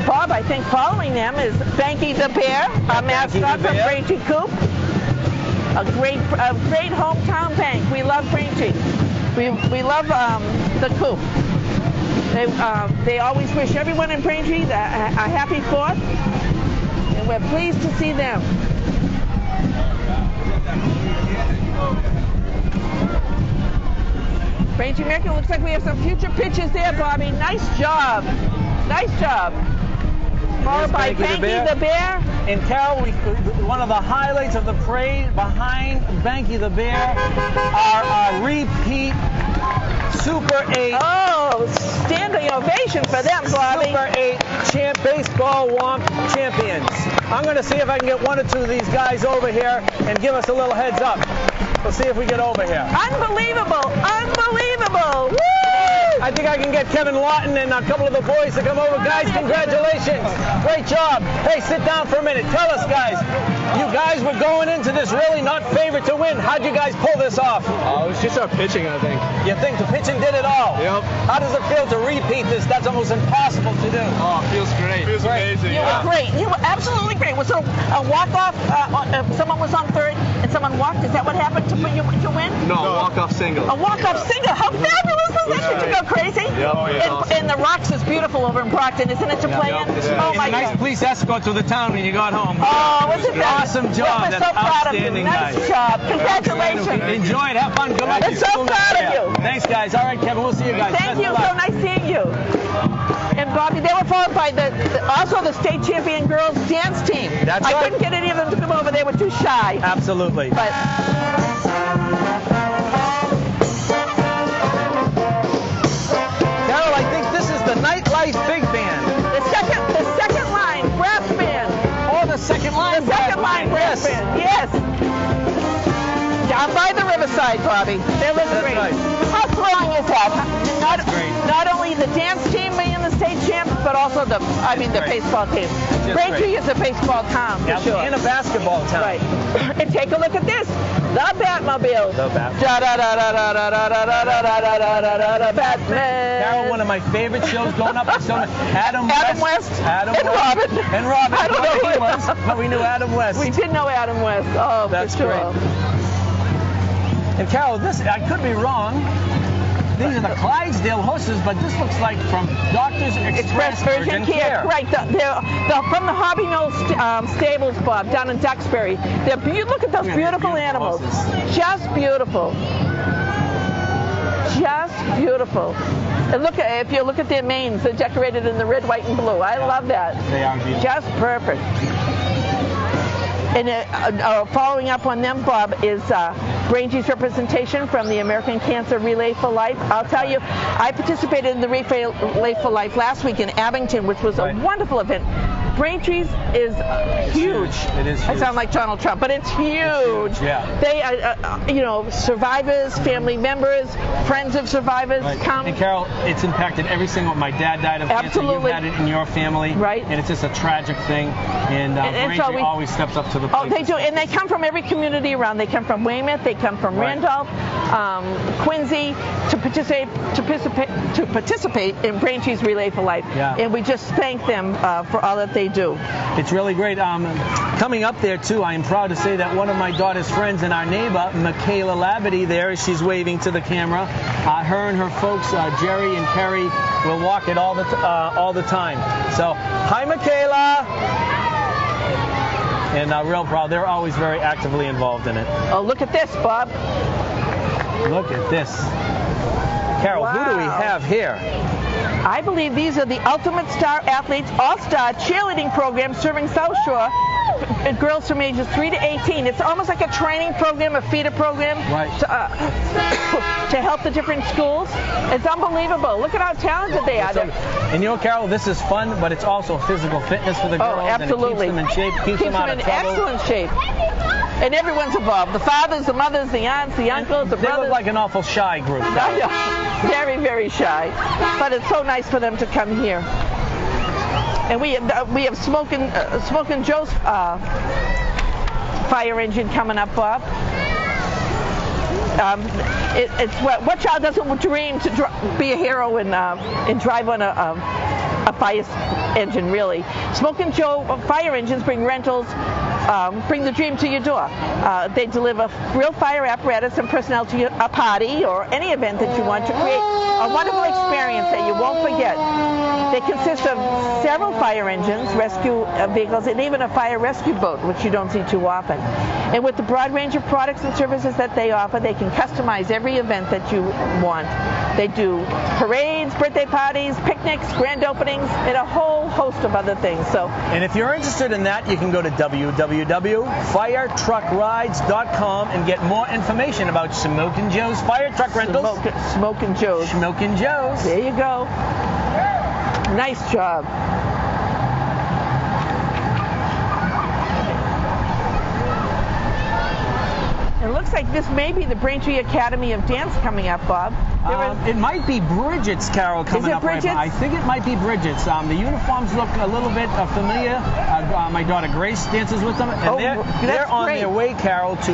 S1: Bob, I think following them is Banky the Bear, a mascot from Braintree Coop. A great hometown bank. We love Braintree. We love the Coop. They always wish everyone in Braintree a happy 4th, and we're pleased to see them. Braintree American, looks like we have some future pitches there, Bobby. Nice job. Nice job. Followed by Banky the Bear.
S2: And Carol, one of the highlights of the parade behind Banky the Bear are our repeat Super 8.
S1: Oh, standing ovation for them, Bobby.
S2: Super 8 baseball womp champions. I'm going to see if I can get one or two of these guys over here and give us a little heads up. We'll see if we get over here.
S1: Unbelievable. Unbelievable. Woo!
S2: I think I can get Kevin Lawton and a couple of the boys to come over. Guys, congratulations. Great job. Hey, sit down for a minute. Tell us, guys. You guys were going into this really not favored to win. How'd you guys pull this off?
S3: It was just our pitching, I think.
S2: You think the pitching did it all?
S3: Yep.
S2: How does it feel to repeat this? That's almost impossible to do.
S3: Oh, it feels great. Feels amazing.
S1: You were great. You were absolutely great. Was it a walk-off? Someone was on third and someone walked? Is that what happened to you to win?
S3: No, a walk-off single.
S1: A walk-off single. How fabulous is that? Did you go crazy?
S3: Yep.
S1: And the Rocks is beautiful over in Brockton, isn't it, to play in? Oh, my
S2: nice
S1: God.
S2: police escort to the town when you got home.
S1: Oh, wasn't that
S2: awesome job?
S1: We're so proud of you.
S2: Outstanding,
S1: Nice
S2: guys.
S1: job. Congratulations.
S2: Enjoy it. Have fun. Good luck.
S1: We're so proud of you.
S2: Thanks, guys. All right, Kevin. We'll see you guys.
S1: Thank you. So nice seeing you. And Bobby, they were followed by also the state champion girls dance team.
S2: That's
S1: I
S2: right.
S1: couldn't get any of them to come over. They were too shy.
S2: Absolutely.
S1: But
S2: Carol, I think this is the Nightlife Big Band.
S1: the second line brass band.
S2: Oh, the second line.
S1: The second line brass band. Yes. Down by the riverside, Bobby. They look
S2: That's
S1: great.
S2: right.
S1: How thrilling is that?
S2: great.
S1: Not only the dance team being the state champs, but also the
S2: great.
S1: baseball team. Braintree is a baseball town for sure.
S2: And a basketball town.
S1: Right. And take a look at this. The Batmobile.
S2: The Batmobile.
S1: Batman.
S2: Carol, one of my favorite shows going up. Adam
S1: West.
S2: Adam
S1: And
S2: West.
S1: Robin.
S2: And Robin.
S1: I don't know who he was.
S2: but we knew Adam West.
S1: We did know Adam West. Oh,
S2: That's
S1: for sure.
S2: great. And Carol, this, I could be wrong. These are the Clydesdale horses, but this looks like from Doctors Express Urgent Care.
S1: Right. They're from the Hobby Knoll stables, Bob, down in Duxbury. Look at those beautiful animals.
S2: horses.
S1: Just beautiful. Just beautiful. And if you look at their manes, they're decorated in the red, white, and blue. I love that.
S2: They are beautiful.
S1: Just perfect. And following up on them, Bob, is Braintree's representation from the American Cancer Relay for Life. I'll tell you, I participated in the Relay for Life last week in Abington, which was a wonderful event. Braintree's is huge.
S2: It is huge.
S1: I sound like Donald Trump, but it's huge.
S2: It's huge, yeah.
S1: They, survivors, family members, friends of survivors come.
S2: And Carol, it's impacted every single. My dad died of cancer.
S1: Absolutely.
S2: You've had it in your family,
S1: Right.
S2: And it's just a tragic thing. And Braintree always steps up to the plate.
S1: Oh, they do, and they come from every community around. They come from Weymouth, they come from Randolph, Quincy, to participate in Braintree's Relay for Life.
S2: Yeah.
S1: And we just thank them for all that they do.
S2: It's really great. Coming up there, too, I am proud to say that one of my daughter's friends and our neighbor, Michaela Labadie, there, she's waving to the camera. Her and her folks, Jerry and Kerry, will walk it all the time. So, hi, Michaela. And real proud. They're always very actively involved in it.
S1: Oh, look at this, Bob.
S2: Look at this. Carol, who do we have here?
S1: I believe these are the Ultimate Star Athletes All-Star Cheerleading Program serving South Shore girls from ages 3 to 18. It's almost like a training program, a feeder program to help the different schools. It's unbelievable. Look at how talented they are.
S2: And Carol, this is fun, but it's also physical fitness for the girls.
S1: Oh, absolutely.
S2: And it keeps them in shape, keeps them out of trouble.
S1: Excellent shape. And everyone's involved. The fathers, the mothers, the aunts, the uncles, the brothers.
S2: They look like an awful shy group.
S1: I know. Very, very shy. But it's so nice for them to come here. And we have Smokin' Joe's fire engine coming up, Bob. It's what child doesn't dream to be a hero and drive on a fire engine, really. Smokin' Joe fire engines bring rentals, bring the dream to your door. They deliver real fire apparatus and personnel to a party or any event that you want to create a wonderful experience that you won't forget. They consist of several fire engines, rescue vehicles, and even a fire rescue boat, which you don't see too often. And with the broad range of products and services that they offer, they can customize every event that you want. They do parades, birthday parties, picnics, grand openings, and a whole host of other things.
S2: And if you're interested in that, you can go to www.firetruckrides.com and get more information about Smokin' Joe's Fire Truck Rentals.
S1: Smokin' Joe's.
S2: Smokin' Joe's.
S1: There you go. Nice job. It looks like this may be the Braintree Academy of Dance coming up, Bob.
S2: It might be Bridget's, Carol, coming up.
S1: Bridget's?
S2: Right now. I think it might be Bridget's. The uniforms look a little bit familiar. My daughter Grace dances with them, and they're on their way, Carol, to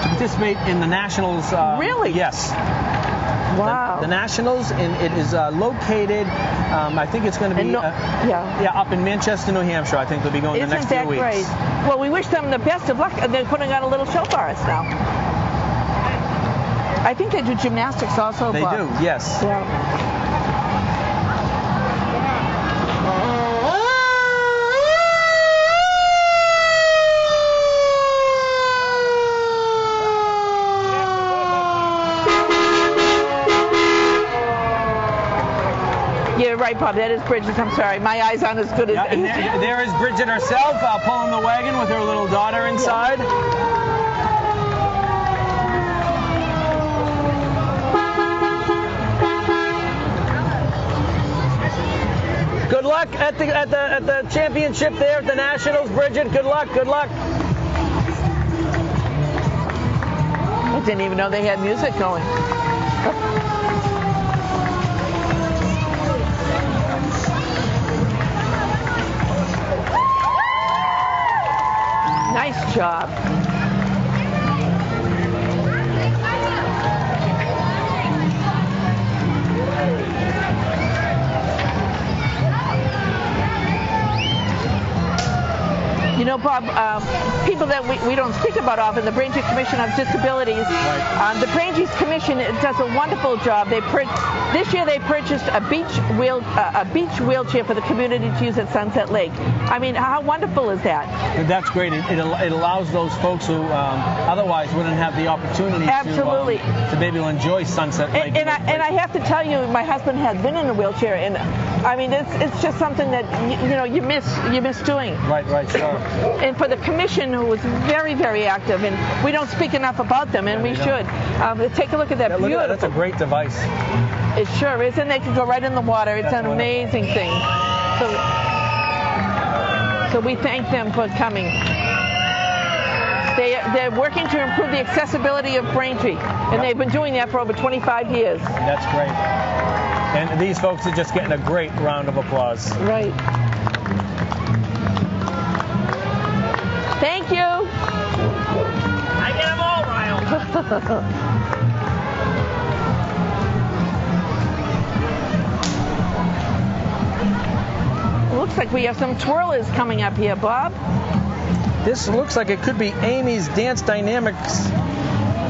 S2: participate in the Nationals.
S1: Really?
S2: Yes.
S1: Wow.
S2: The Nationals, and it is located, I think it's going to be up in Manchester, New Hampshire. I think they'll be going the next few weeks.
S1: Isn't that great? Well, we wish them the best of luck. They're putting on a little show for us now. I think they do gymnastics also,
S2: They
S1: Bob.
S2: do, yes.
S1: Yeah. You're right, Bob. That is Bridget. I'm sorry. My eyes aren't as good as...
S2: And there is Bridget herself pulling the wagon with her little daughter inside. Good luck at the championship there at the Nationals, Bridget. Good luck. Good luck.
S1: I didn't even know they had music going. Nice job. You know, Bob, people that we don't speak about often, the Braintree Commission of Disabilities.
S2: Right.
S1: The Braintree Commission does a wonderful job. This year they purchased a beach wheelchair for the community to use at Sunset Lake. I mean, how wonderful is that?
S2: That's great. It allows those folks who otherwise wouldn't have the opportunity to be able to enjoy Sunset Lake.
S1: And I have to tell you, my husband has been in a wheelchair, and I mean, it's just something that you miss doing.
S2: Right, sure.
S1: And for the commission, who was very, very active, and we don't speak enough about them, and we should. Take a look at that.
S2: Look at that. That's a great device.
S1: It sure is, and they can go right in the water. It's an amazing thing. So we thank them for coming. They're working to improve the accessibility of Braintree, and they've been doing that for over 25 years.
S2: That's great. And these folks are just getting a great round of applause.
S1: Right. Thank you.
S2: I get them all riled.
S1: Looks like we have some twirlers coming up here, Bob.
S2: This looks like it could be Amy's Dance Dynamics.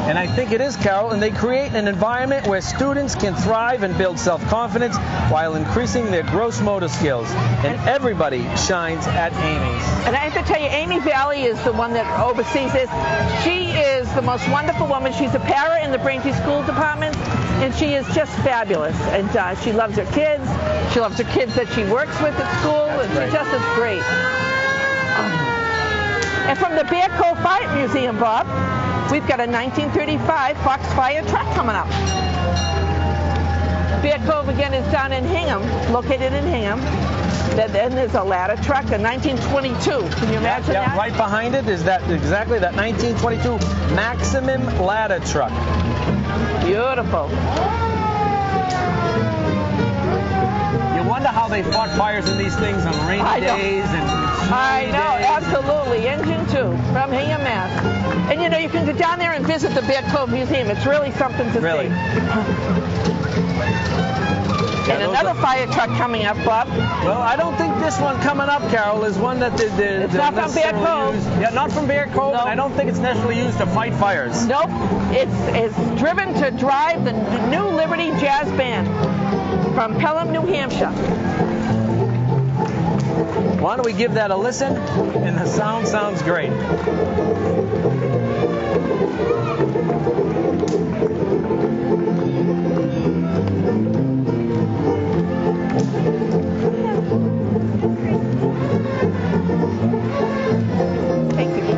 S2: And I think it is, Carol. And they create an environment where students can thrive and build self-confidence while increasing their gross motor skills. And everybody shines at Amy's.
S1: And I have to tell you, Amy Valley is the one that oversees this. She is the most wonderful woman. She's a para in the Braintree School Department, and she is just fabulous. And she loves her kids. She loves her kids that she works with at school, and she just is great. And from the Bear Cove Fire Museum, Bob, we've got a 1935 Foxfire truck coming up. Bear Cove, again, is down in Hingham, located in Hingham. Then there's a ladder truck, a 1922. Can you imagine that?
S2: Right behind it is that 1922 Maximum ladder truck.
S1: Beautiful.
S2: You wonder how they fought fires in these things on rainy days and
S1: I know,
S2: days.
S1: absolutely. Engine 2 from Hingham, Mass. And you can go down there and visit the Bear Cove Museum. It's really something to see. And another fire truck coming up, Bob.
S2: Well, I don't think this one coming up, Carol, is one that
S1: it's not from Bear Cove.
S2: Yeah, not from Bear Cove,
S1: Nope.
S2: and I don't think it's necessarily used to fight fires.
S1: Nope. It's driven to drive the New Liberty Jazz Band from Pelham, New Hampshire.
S2: Why don't we give that a listen? And the sound sounds great.
S1: Thank you.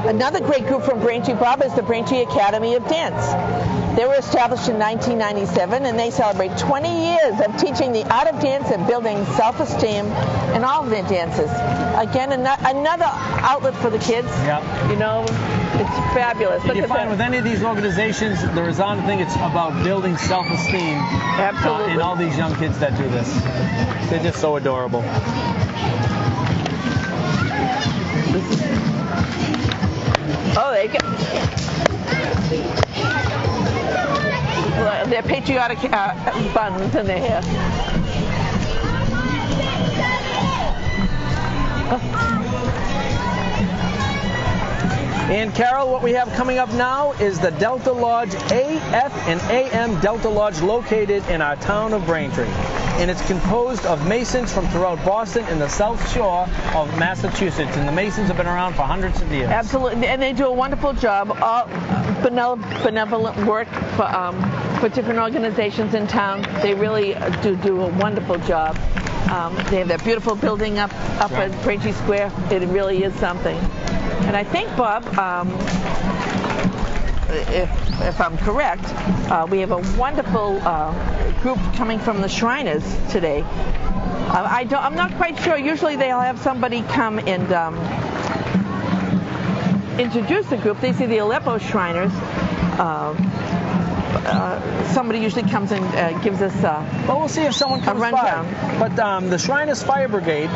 S1: Another great group from Braintree, Bob, is the Braintree Academy of Dance. They were established in 1997, and they celebrate 20 years of teaching the art of dance and building self-esteem in all of their dances. Again, another outlet for the kids.
S2: Yep.
S1: It's fabulous.
S2: Did you find with any of these organizations, the resounding thing, it's about building self-esteem in all these young kids that do this. They're just so adorable.
S1: Oh, there you go. Their patriotic buttons in their hair.
S2: And Carol, what we have coming up now is the Delta Lodge AF and AM Delta Lodge located in our town of Braintree. And it's composed of Masons from throughout Boston and the South Shore of Massachusetts. And the Masons have been around for hundreds of years.
S1: Absolutely, and they do a wonderful job. All benevolent work for different organizations in town. They really do a wonderful job. They have that beautiful building up at Braintree Square. It really is something. And I think, Bob, if I'm correct, we have a wonderful group coming from the Shriners today. I'm not quite sure. Usually they'll have somebody come and introduce the group. They say the Aleppo Shriners. Somebody usually comes and gives us
S2: well, we'll see if someone comes
S1: rundown.
S2: by. But the Shriners Fire Brigade,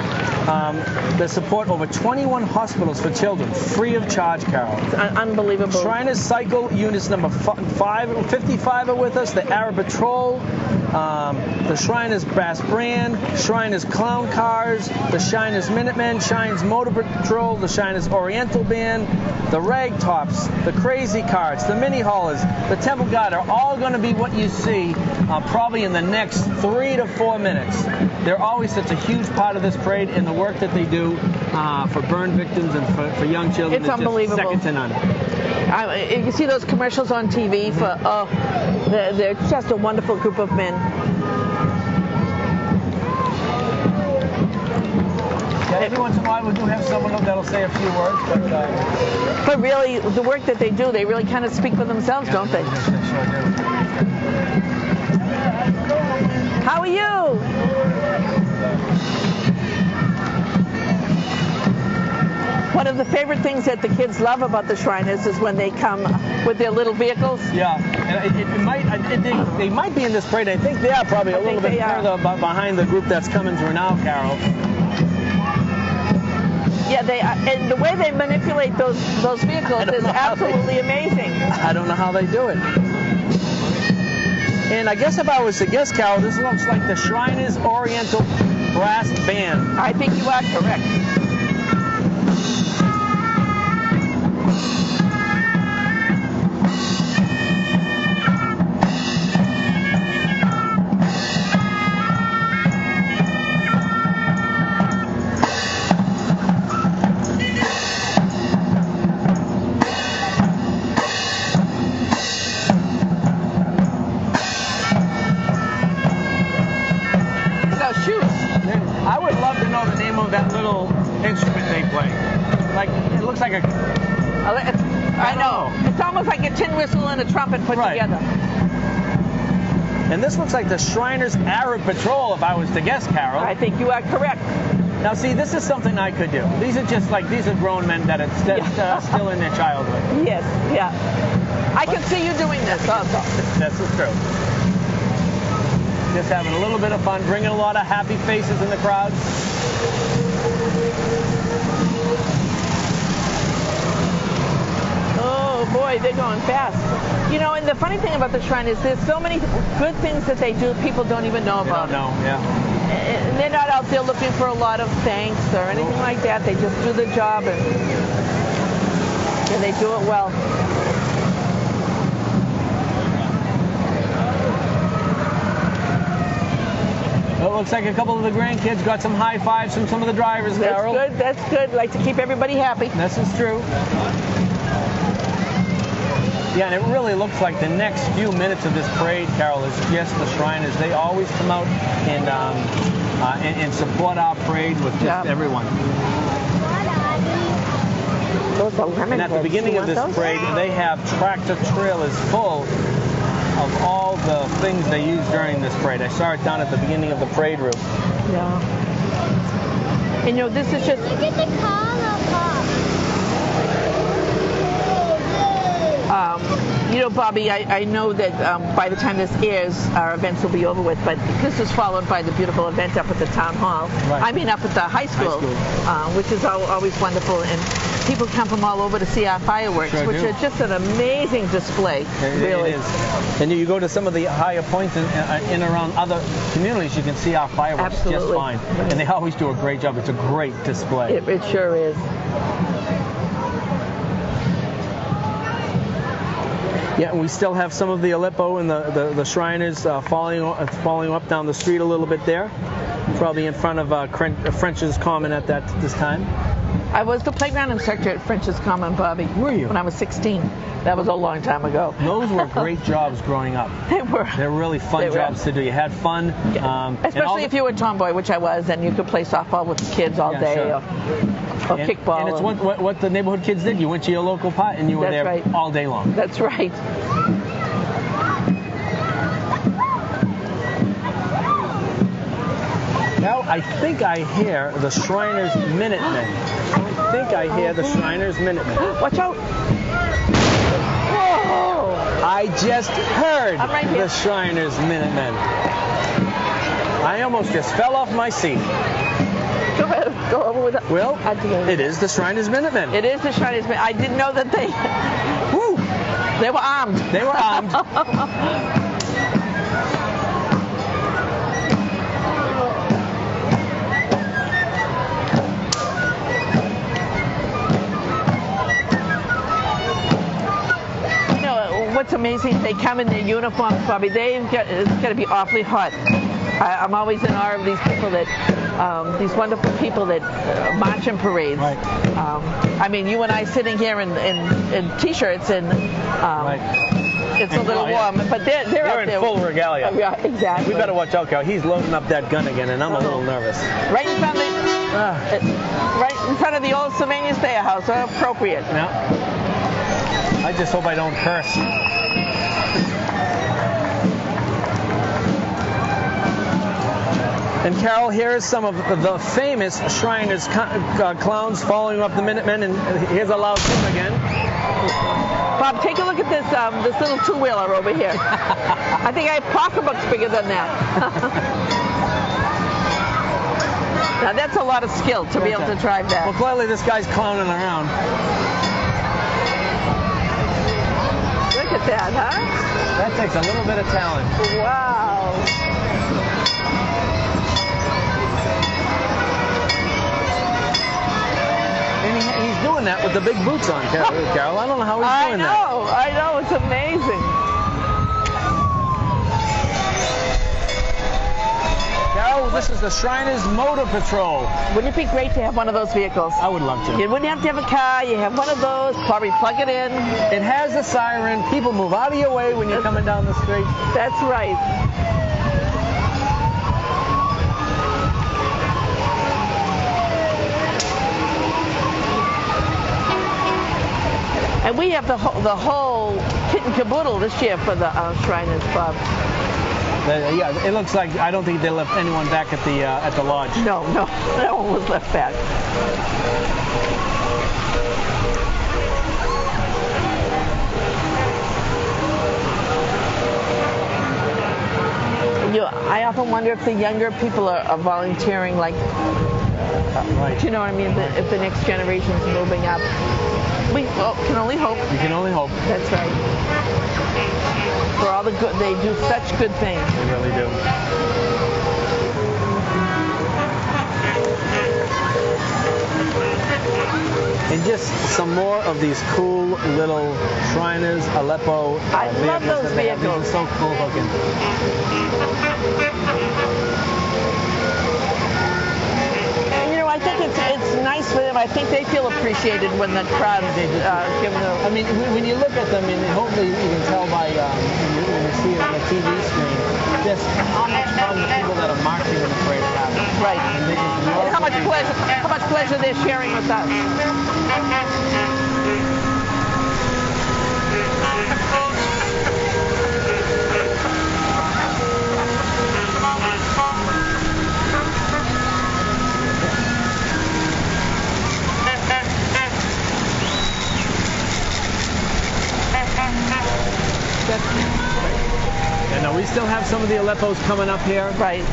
S2: they support over 21 hospitals for children, free of charge, Carol.
S1: It's unbelievable.
S2: Shriners Cycle Units number 55 are with us. The Arab Patrol, the Shriners Brass Band, Shriners Clown Cars, the Shriners Minutemen, Shriners Motor Patrol, the Shriners Oriental Band, the Ragtops, the Crazy Carts, the Mini Haulers, the Temple Guard are all going to be what you see probably in the next 3 to 4 minutes. They're always such a huge part of this parade, and the work that they do for burn victims and for young children
S1: It's
S2: is
S1: unbelievable.
S2: just second to none.
S1: You see those commercials on TV for, they're just a wonderful group of men.
S2: Yeah, every once in a while we do have someone that'll say a few words,
S1: But really, the work that they do, they really kind of speak for themselves, don't they?
S2: Yes, they sure do.
S1: How are you? One of the favorite things that the kids love about the Shriners is when they come with their little vehicles.
S2: Yeah, and they might be in this parade. I think they are probably a little bit further behind the group that's coming through now, Carol.
S1: Yeah, they are, and the way they manipulate those vehicles is absolutely amazing.
S2: I don't know how they do it. And I guess if I was to guess, Carol, this looks like the Shriners Oriental Brass Band.
S1: I think you are correct.
S2: I would love to know the name of that little instrument they play. Like, it looks like a...
S1: I know. It's almost like a tin whistle and a trumpet put together.
S2: And this looks like the Shriners Arab Patrol, if I was to guess, Carol.
S1: I think you are correct.
S2: Now, see, this is something I could do. These are grown men that are still in their childhood.
S1: Yes, yeah. I can see you doing this also.
S2: This is true. Just having a little bit of fun, bringing a lot of happy faces in the crowd.
S1: Oh boy, they're going fast. You know, and the funny thing about the Shrine is there's so many good things that they do people don't even know about.
S2: They don't know, yeah.
S1: And they're not out there looking for a lot of thanks or anything like that. They just do the job and they do it well.
S2: Well, it looks like a couple of the grandkids got some high fives from some of the drivers, Carol.
S1: That's good. That's good. Like to keep everybody happy.
S2: This is true. Yeah, and it really looks like the next few minutes of this parade, Carol, is just the Shriners. They always come out and support our parade with just everyone.
S1: Those are lemon
S2: And at the beginning of this parade, they have tractor trailers full of all the things they use during this parade. I saw it down at the beginning of the parade route.
S1: Yeah. And you know, this is just...
S6: Look at the color pop.
S1: You know, Bobby, I know that by the time this airs, our events will be over with, but this is followed by the beautiful event up at the town hall.
S2: Right.
S1: I mean, up at the high school. Which is always wonderful. And people come from all over to see our fireworks, which are just an amazing display, really.
S2: It is. And you go to some of the higher points in and around other communities, you can see our fireworks just fine. And they always do a great job. It's a great display.
S1: It sure is.
S2: Yeah, and we still have some of the Aleppo and the Shriners following up down the street a little bit there. Probably in front of French's Common at this time.
S1: I was the playground instructor at French's Common, Bobby.
S2: Were you?
S1: When I was 16. That was a long time ago.
S2: Those were great jobs growing up.
S1: They were.
S2: They're really fun jobs to do. You had fun.
S1: Especially if you were a tomboy, which I was, and you could play softball with the kids all day,
S2: sure.
S1: or kickball.
S2: And it's what the neighborhood kids did. You went to your local pot and you were there
S1: right.
S2: all day long.
S1: That's right.
S2: Now I think I hear the Shriners Minutemen. I think I hear the Shriners Minutemen.
S1: Watch out. Whoa.
S2: I just heard
S1: I'm right here.
S2: the Shriners Minutemen. I almost just fell off my seat.
S1: Go ahead. Go over with it.
S2: Well, it is the Shriners Minutemen.
S1: It is the Shriners Minutemen. I didn't know that they...
S2: Woo!
S1: They were armed.
S2: They were armed.
S1: What's amazing, they come in their uniforms, Bobby. It's going to be awfully hot. I'm always in awe of these people these wonderful people that march in parades.
S2: Right.
S1: I mean, you and I sitting here in t-shirts and it's a little warm, but they're up
S2: in
S1: there.
S2: full regalia.
S1: Yeah, exactly.
S2: We better watch out, Cal. He's loading up that gun again, and I'm a little nervous.
S1: Right in front of the old Sylvania Stayer house. So appropriate.
S2: Yeah. I just hope I don't curse. And Carol, here is some of the famous Shriners clowns following up the Minutemen, and here's a loud tune again.
S1: Bob, take a look at this little two-wheeler over here. I think I have pocketbooks bigger than that. Now that's a lot of skill to be able to drive that.
S2: Well, clearly this guy's clowning around.
S1: Look at that, huh?
S2: That takes a little bit of talent.
S1: Wow.
S2: And he's doing that with the big boots on, Carol. I don't know how he's doing that.
S1: I know. It's amazing.
S2: Carol, this is the Shriners Motor Patrol.
S1: Wouldn't it be great to have one of those vehicles?
S2: I would love to.
S1: You wouldn't have to have a car. You have one of those, probably plug it in.
S2: It has a siren. People move out of your way when you're coming down the street.
S1: That's right. And we have the whole kit and caboodle this year for the Shriners, Bob.
S2: Yeah, it looks like I don't think they left anyone back at the lodge.
S1: No, no one was left back. I often wonder if the younger people are volunteering, like,
S2: right.
S1: Do you know what I mean? If the next generation's moving up. We can only hope.
S2: You can only hope.
S1: That's right. For all the good, they do such good things.
S2: They really do. And just some more of these cool little Shriners Aleppo
S1: I love those
S2: that they have.
S1: vehicles.
S2: These are so cool looking.
S1: I think it's nice for them. I think they feel appreciated when the crowd give them.
S2: I mean, when you look at them, and hopefully you can tell by when you see it on the TV screen, just how much fun the people that are marching in the parade are having.
S1: Right.
S2: And
S1: how much pleasure they're sharing with us.
S2: And we still have some of the Aleppos coming up here.
S1: Right.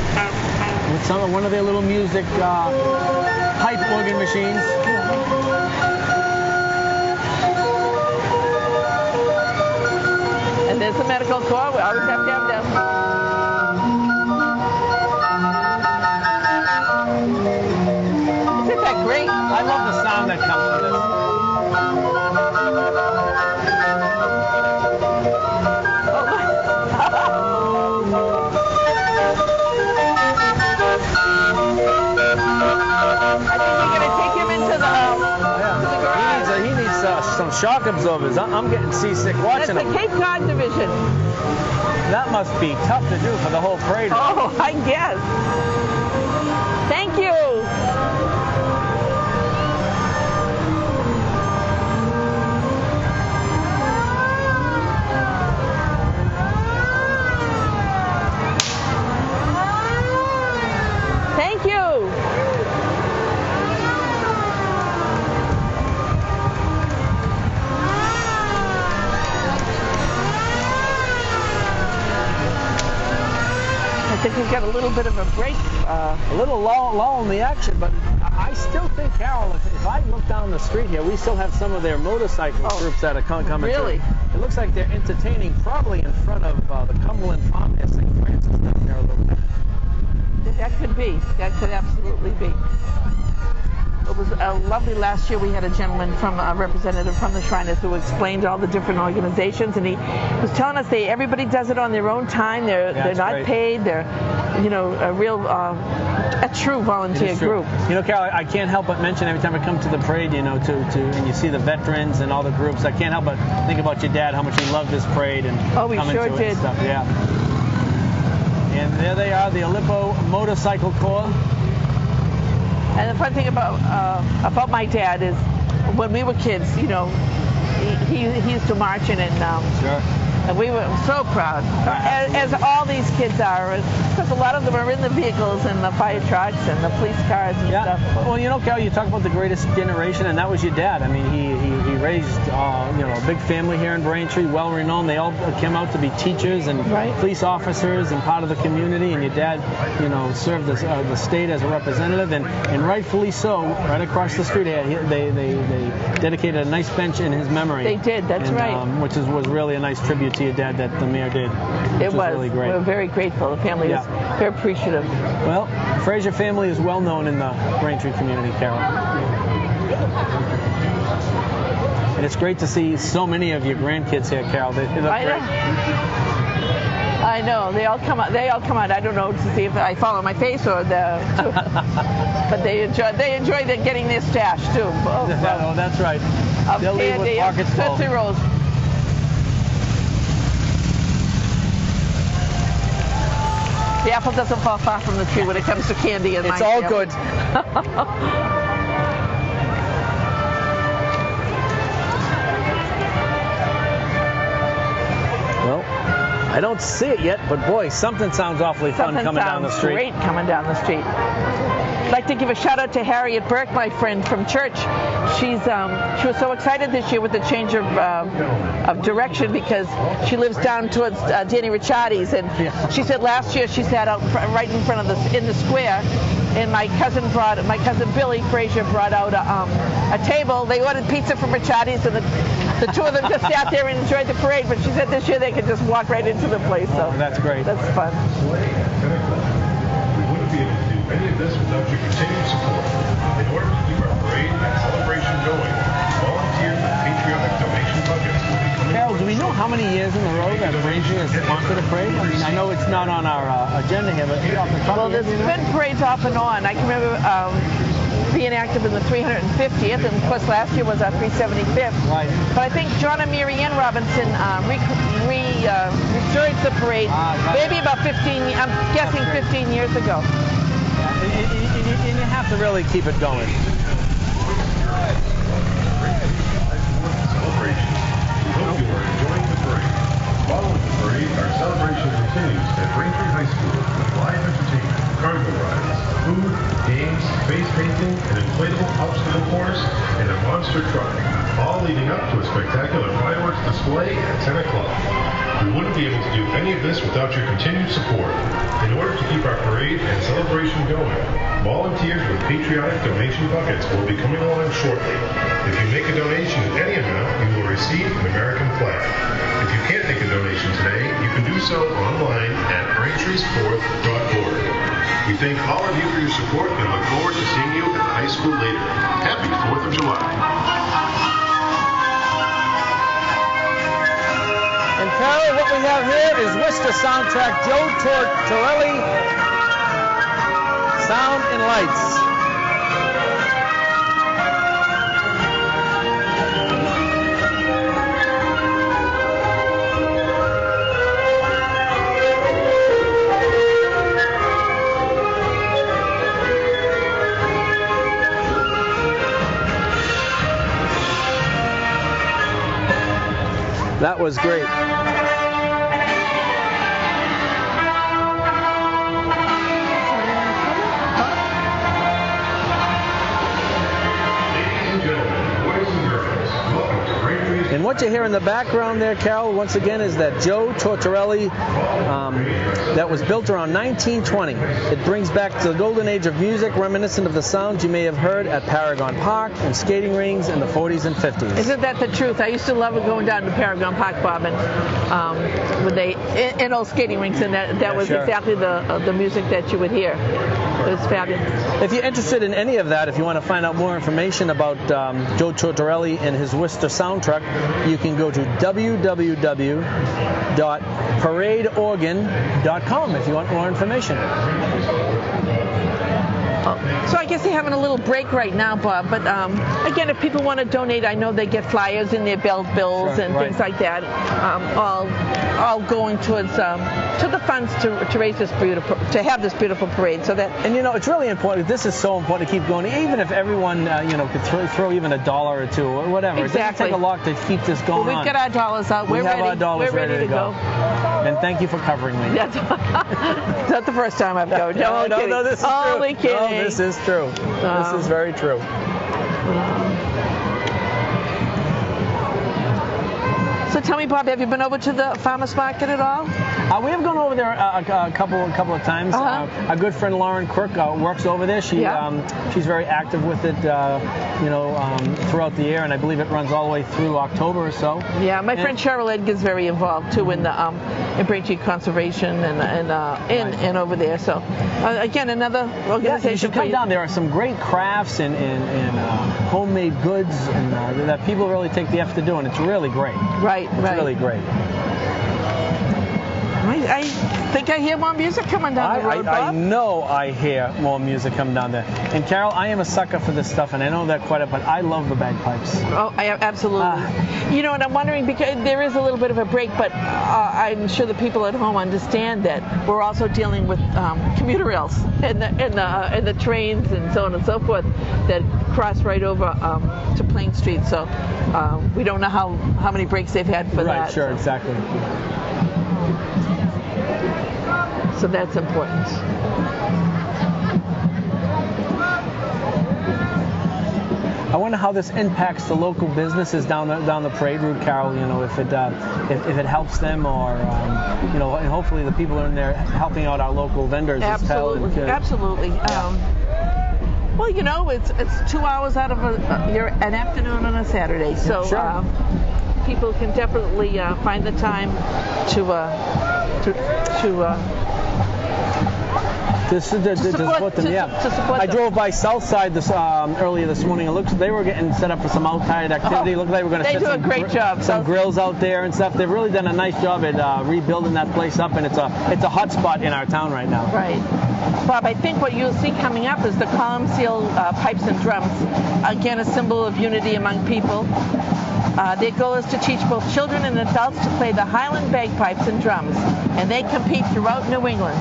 S2: With one of their little music pipe organ machines.
S1: And there's the medical corps. We always have to have them. Isn't that great?
S2: I love the sound that comes from this.
S1: I think we're going to take him into the
S2: some shock absorbers. I'm getting seasick
S1: That's
S2: watching
S1: the
S2: them.
S1: Cape Cod division.
S2: That must be tough to do for the whole parade.
S1: Oh, I guess. Thank you. Thank you. I think we've got a little bit of a break.
S2: A little lull in the action, but I still think, Carol, if I look down the street here, we still have some of their motorcycle groups that are coming
S1: really?
S2: through. It looks like they're entertaining probably in front of the Cumberland Farm there, St. Francis down there a little bit.
S1: That could be. That could absolutely be. It was lovely. Last year we had a gentleman from a representative from the Shriners who explained all the different organizations, and he was telling us everybody does it on their own time. They're not
S2: great.
S1: paid. They're a true volunteer group.
S2: You know, Carol, I can't help but mention every time I come to the parade, and you see the veterans and all the groups, I can't help but think about your dad, how much he loved this parade and
S1: we
S2: coming
S1: sure
S2: to it
S1: did.
S2: and stuff. Yeah. And there they are, the Aleppo Motorcycle Corps.
S1: And the fun thing about my dad is when we were kids, he used to march in, and
S2: Sure.
S1: and we were so proud, as all these kids are, because a lot of them are in the vehicles and the fire trucks and the police cars and stuff.
S2: Well, Carol, you talk about the greatest generation, and that was your dad. I mean, he raised a big family here in Braintree, well renowned. They all came out to be teachers and police officers and part of the community. And your dad, served the state as a representative, and rightfully so. Right across the street here, they dedicated a nice bench in his memory.
S1: They did. That's right.
S2: Which was really a nice tribute to your dad that the mayor did.
S1: It was
S2: really great.
S1: We were very grateful. The family was very appreciative.
S2: Well, Fraser family is well known in the Braintree community, Carol. And it's great to see so many of your grandkids here, Carol. They look great.
S1: I know. They all come out. I don't know to see if I follow my face or but they enjoy getting their stash too.
S2: Oh, that's right. They'll leave with
S1: candy,
S2: pockets full.
S1: Tootsie Rolls. The apple doesn't fall far from the tree when it comes to candy in my
S2: It's all
S1: family.
S2: good. Well, I don't see it yet, but boy, something sounds awfully fun coming down the street.
S1: Great coming down the street. I'd like to give a shout out to Harriet Burke, my friend from church. She was so excited this year with the change of direction because she lives down towards Danny Ricciardi's, and she said last year she sat out right in front of in the square, and my cousin Billy Frazier brought out a table. They ordered pizza from Ricciardi's, and the two of them just sat there and enjoyed the parade. But she said this year they could just walk right into the place. So
S2: that's great.
S1: That's fun.
S7: We wouldn't be able to do any of this without your continued support. In order to keep our parade and celebration going, volunteers with patriotic donation buckets will be coming.
S2: Carol, do we know how many years in a row that Braintree has sponsored a parade? I mean, I know it's not on our agenda here, but off the top
S1: Well,
S2: of your
S1: there's
S2: head,
S1: been parades off and on. I can remember being active in the 350th, and of course last year was our 375th.
S2: Right.
S1: But I think John and Mary Ann Robinson resurged the parade maybe about 15, I'm guessing 15 years ago.
S2: and you have to really keep it going.
S7: Celebration. We hope you are enjoying the parade. Following the parade, our celebration continues at Braintree High School with live entertainment, carnival rides, food, games, face painting, an inflatable obstacle course, and a monster truck, all leading up to a spectacular fireworks display at 10 o'clock. We wouldn't be able to do any of this without your continued support. In order to keep our parade and celebration going, volunteers with patriotic donation buckets will be coming along shortly. If you make a donation of any amount, you will receive an American flag. If you can't make a donation today, you can do so online at braintreesfourth.org. We thank all of you for your support and look forward to seeing you at the high school later. Happy 4th of July.
S2: And Carol, what we have here is Worcester soundtrack Joe Torelli Sound and Lights. That was great. And what you hear in the background there, Carol, once again, is that Joe Tortorelli that was built around 1920. It brings back the golden age of music, reminiscent of the sounds you may have heard at Paragon Park and skating rings in the 40s and 50s.
S1: Isn't that the truth? I used to love going down to Paragon Park, Bob, and when they in old skating rinks, and that was
S2: sure.
S1: exactly the music that you would hear. It was fabulous.
S2: If you're interested in any of that, if you want to find out more information about Joe Tortorelli and his Worcester sound truck, you can go to www.paradeorgan.com if you want more information.
S1: So I guess they're having a little break right now, Bob. But again, if people want to donate, I know they get flyers in their belt bills
S2: Sure,
S1: and
S2: right.
S1: things like that, all going towards to the funds to raise this to have this beautiful parade. So that,
S2: and you know, it's really important. This is so important to keep going, even if everyone could throw even $1 or $2 or whatever.
S1: Exactly.
S2: It doesn't take a lot to keep this going
S1: we've
S2: on.
S1: got our dollars out.
S2: We
S1: We're
S2: have
S1: ready.
S2: our dollars
S1: We're ready to go.
S2: And thank you for covering me.
S1: That's not the first time I've gone. No, I'm kidding.
S2: No, this is
S1: Only
S2: true.
S1: kidding.
S2: No, this is true. This is very true.
S1: So tell me, Bob, have you been over to the farmers market at all?
S2: We have gone over there a couple of times.
S1: Uh-huh.
S2: Our good friend Lauren Quirk works over there. She's very active with it, throughout the year, and I believe it runs all the way through October or so.
S1: Yeah, my friend Cheryl Edgar's very involved too in the in Braintree Conservation and over there. So again, another organization.
S2: You should come down. There are some great crafts and homemade goods and that people really take the effort to do, and it's really great.
S1: Right.
S2: It's really great.
S1: I think I hear more music coming down the road,
S2: I
S1: Bob.
S2: know I hear more music coming down there. And Carol, I am a sucker for this stuff, and I know that quite a bit, but I love the bagpipes.
S1: Oh, absolutely. You know, and I'm wondering, because there is a little bit of a break, but I'm sure the people at home understand that we're also dealing with commuter rails and the trains and so on and so forth that cross right over to Plain Street. So we don't know how many breaks they've had for that.
S2: Right, sure, exactly.
S1: So that's important.
S2: I wonder how this impacts the local businesses down the parade route, Carol. You know, if it helps them, or and hopefully the people in there helping out our local vendors.
S1: Absolutely.
S2: Yeah.
S1: Well, you know, it's 2 hours out of an afternoon on a Saturday, so
S2: sure.
S1: People can definitely find the time to support them.
S2: I drove by Southside earlier this morning. It looks they were getting set up for some outside activity. It looked like they were going to set
S1: a great job.
S2: Some grills out there and stuff. They've really done a nice job at rebuilding that place up, and it's a hot spot in our town right now.
S1: Right. Bob, I think what you'll see coming up is the column seal pipes and drums. Again, a symbol of unity among people. Their goal is to teach both children and adults to play the Highland bagpipes and drums, and they compete throughout New England.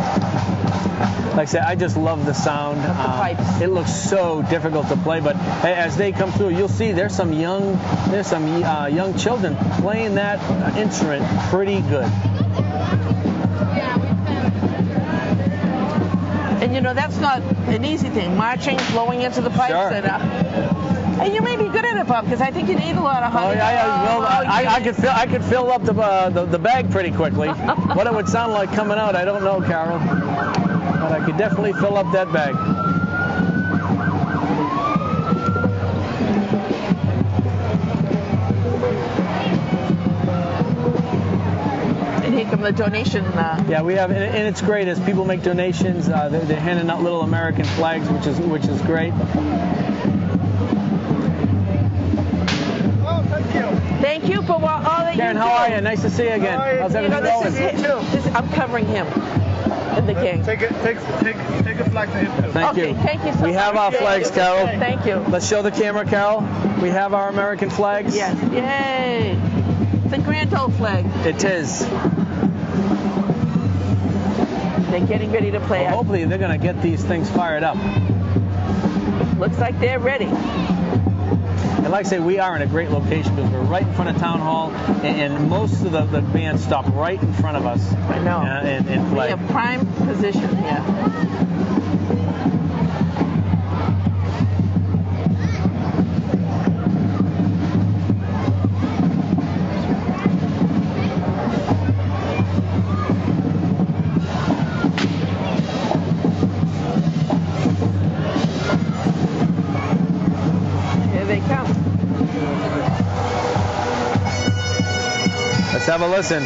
S2: Like I said, I just love the sound.
S1: Of the pipes.
S2: It looks so difficult to play, but as they come through, you'll see there's some young children playing that instrument pretty good.
S1: And you know, that's not an easy thing. Marching, blowing into the pipes,
S2: Sure.
S1: and you may be good at it, Bob, because I think you need a lot of honey.
S2: I could fill up the bag pretty quickly. What it would sound like coming out, I don't know, Carol. But I could definitely fill up that bag.
S1: And here come the donation.
S2: Yeah, we have, and it's great as people make donations. They're handing out little American flags, which is great.
S1: Thank you for all that you do.
S2: Karen, how are you? Nice to see you again. How's everything going?
S1: I'm covering him and the gang.
S3: Take a flag to him too.
S2: Thank you.
S1: Thank you so much.
S2: We have our flags, Carol.
S1: Thank you.
S2: Let's show the camera, Carol. We have our American flags.
S1: Yes. Yay. It's a grand old flag.
S2: It is.
S1: They're getting ready to play.
S2: Well, hopefully they're going to get these things fired up.
S1: Looks like they're ready.
S2: And like I say, we are in a great location because we're right in front of Town Hall, and most of the bands stop right in front of us.
S1: I know.
S2: And play.
S1: We have prime position here.
S2: Let's have a listen.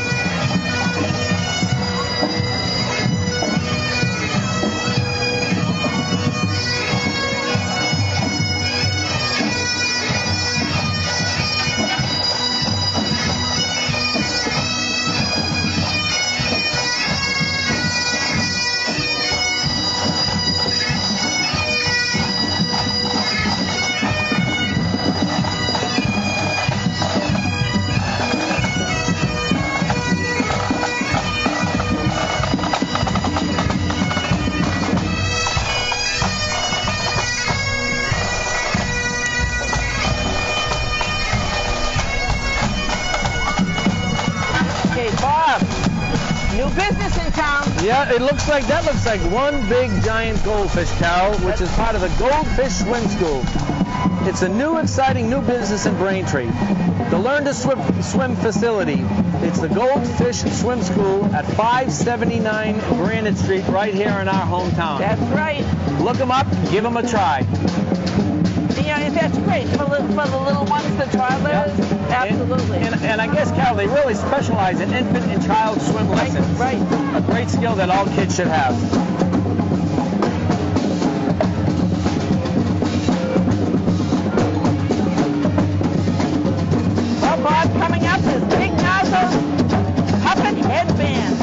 S1: Business in town.
S2: Yeah, that looks like one big giant goldfish, Carol, which is part of the Goldfish Swim School. It's a new, exciting new business in Braintree. The Learn to Swim facility. It's the Goldfish Swim School at 579 Granite Street, right here in our hometown.
S1: That's right.
S2: Look them up, give them a try.
S1: Yeah, that's great for the little ones, the toddlers.
S2: Yep.
S1: Absolutely.
S2: And I guess, Carol, they really specialize in infant and child swim lessons.
S1: Right.
S2: A great skill that all kids should have.
S1: Well, Bob, coming up is Big Nozzle's Puppet Headband,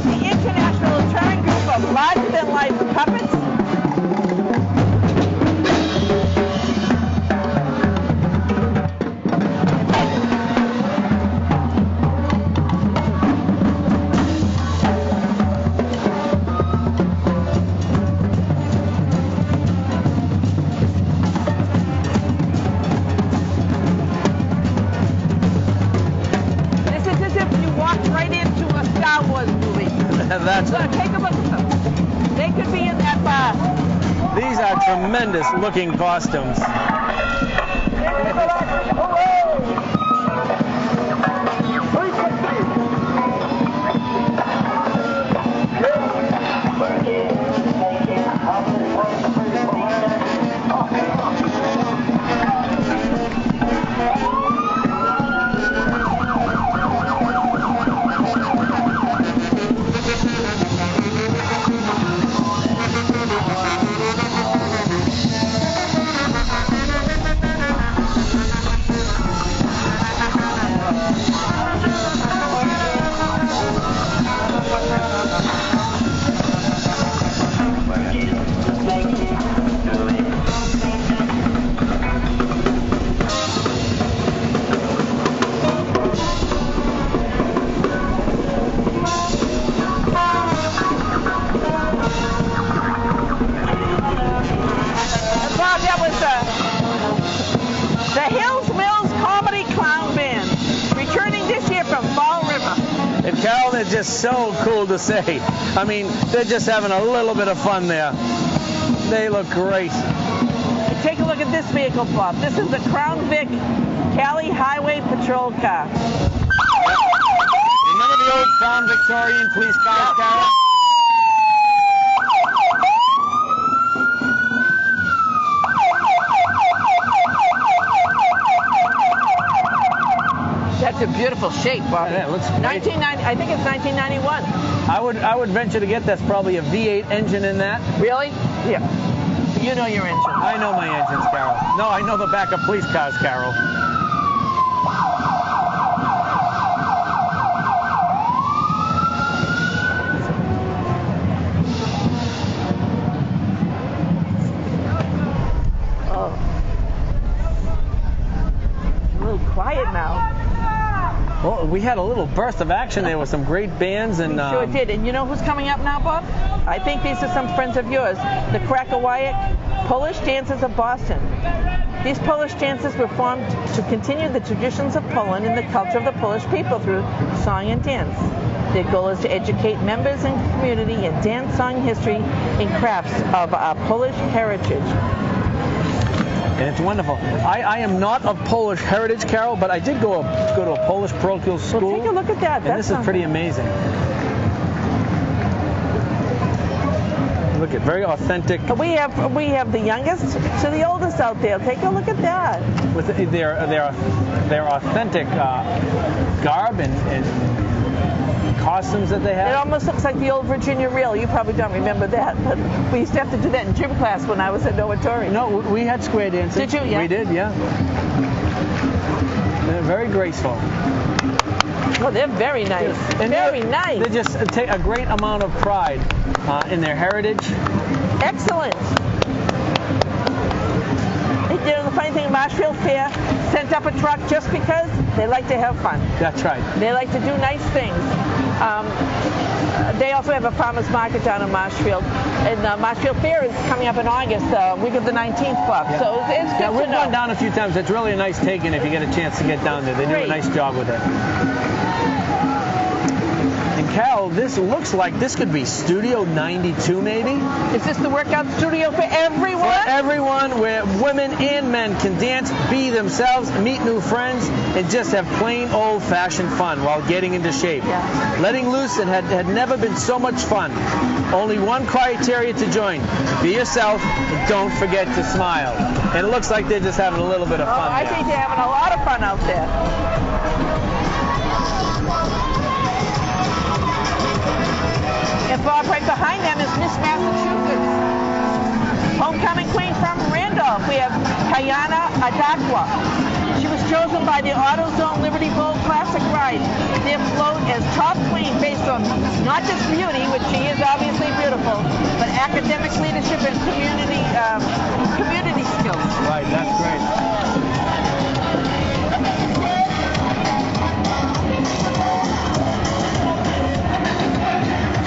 S1: the international touring group of larger-than-life puppets.
S2: That's
S1: so take a look at them. They could be in that bar.
S2: These are tremendous looking costumes. And Carol, they're just so cool to see. I mean, they're just having a little bit of fun there. They look great.
S1: Take a look at this vehicle, Bob. This is the Crown Vic Cali Highway Patrol car.
S2: Remember the old Crown Victorian police cars, Carol?
S1: That's a beautiful shape, Bob.
S2: Yeah, it looks great.
S1: 1990, I think it's 1991.
S2: I would venture to get that's probably a V8 engine in that.
S1: Really? Yeah. You know your engine.
S2: I know my engines, Carol. No, I know the back of police cars, Carol.
S1: Oh. It's a little quiet now.
S2: Well, we had a little burst of action there with some great bands. And
S1: Sure did. And you know who's coming up now, Bob? I think these are some friends of yours. The Krakowaiak Polish Dancers of Boston. These Polish dances were formed to continue the traditions of Poland and the culture of the Polish people through song and dance. Their goal is to educate members in the community in dance, song, history, and crafts of our Polish heritage.
S2: And it's wonderful. I am not of Polish heritage, Carol, but I did go to a Polish parochial school.
S1: Well, take a look at that.
S2: And this is pretty amazing. Look at very authentic.
S1: We have the youngest to the oldest out there. Take a look at that.
S2: With their authentic garb and costumes that they have.
S1: It almost looks like the old Virginia reel. You probably don't remember that, but we used to have to do that in gym class when I was at Oratory.
S2: No, we had square dancing.
S1: Did you? Yeah.
S2: We did, yeah. They're very graceful.
S1: Well, they're very nice.
S2: And
S1: very nice.
S2: They just take a great amount of pride in their heritage.
S1: Excellent. You know, the funny thing, Marshfield Fair sent up a truck just because they like to have fun.
S2: That's right.
S1: They like to do nice things. They also have a farmer's market down in Marshfield. And Marshfield Fair is coming up in August, week of the 19th, Bob. Yeah. So it's good to
S2: we've
S1: know.
S2: gone down a few times. It's really a nice take-in if you get a chance to get down there. They do a nice job with it. And Cal, this looks like this could be Studio 92 maybe?
S1: Is this the workout studio for everyone?
S2: For everyone, where women and men can dance, be themselves, meet new friends, and just have plain old-fashioned fun while getting into shape.
S1: Yeah.
S2: Letting loose had never been so much fun. Only one criteria to join. Be yourself, and don't forget to smile. And it looks like they're just having a little bit of fun.
S1: I think they're having a lot of fun out there. And Bob, right behind them is Miss Massachusetts. Homecoming queen from Randolph. We have Kayana Adakwa. She was chosen by the AutoZone Liberty Bowl Classic Ride. Their float as top queen based on not just beauty, which she is obviously beautiful, but academic leadership and community skills.
S2: Right, that's great.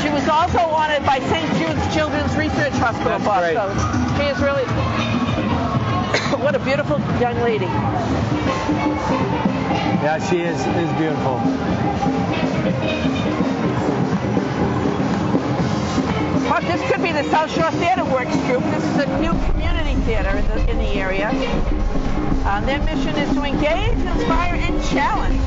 S1: She was also honored by St. Jude's Children's Research Hospital, Bob.
S2: Great.
S1: So she is really, what a beautiful young lady.
S2: Yeah, she is beautiful.
S1: But this could be the South Shore Theater Works group. This is a new community theater in the area. Their mission is to engage, inspire, and challenge.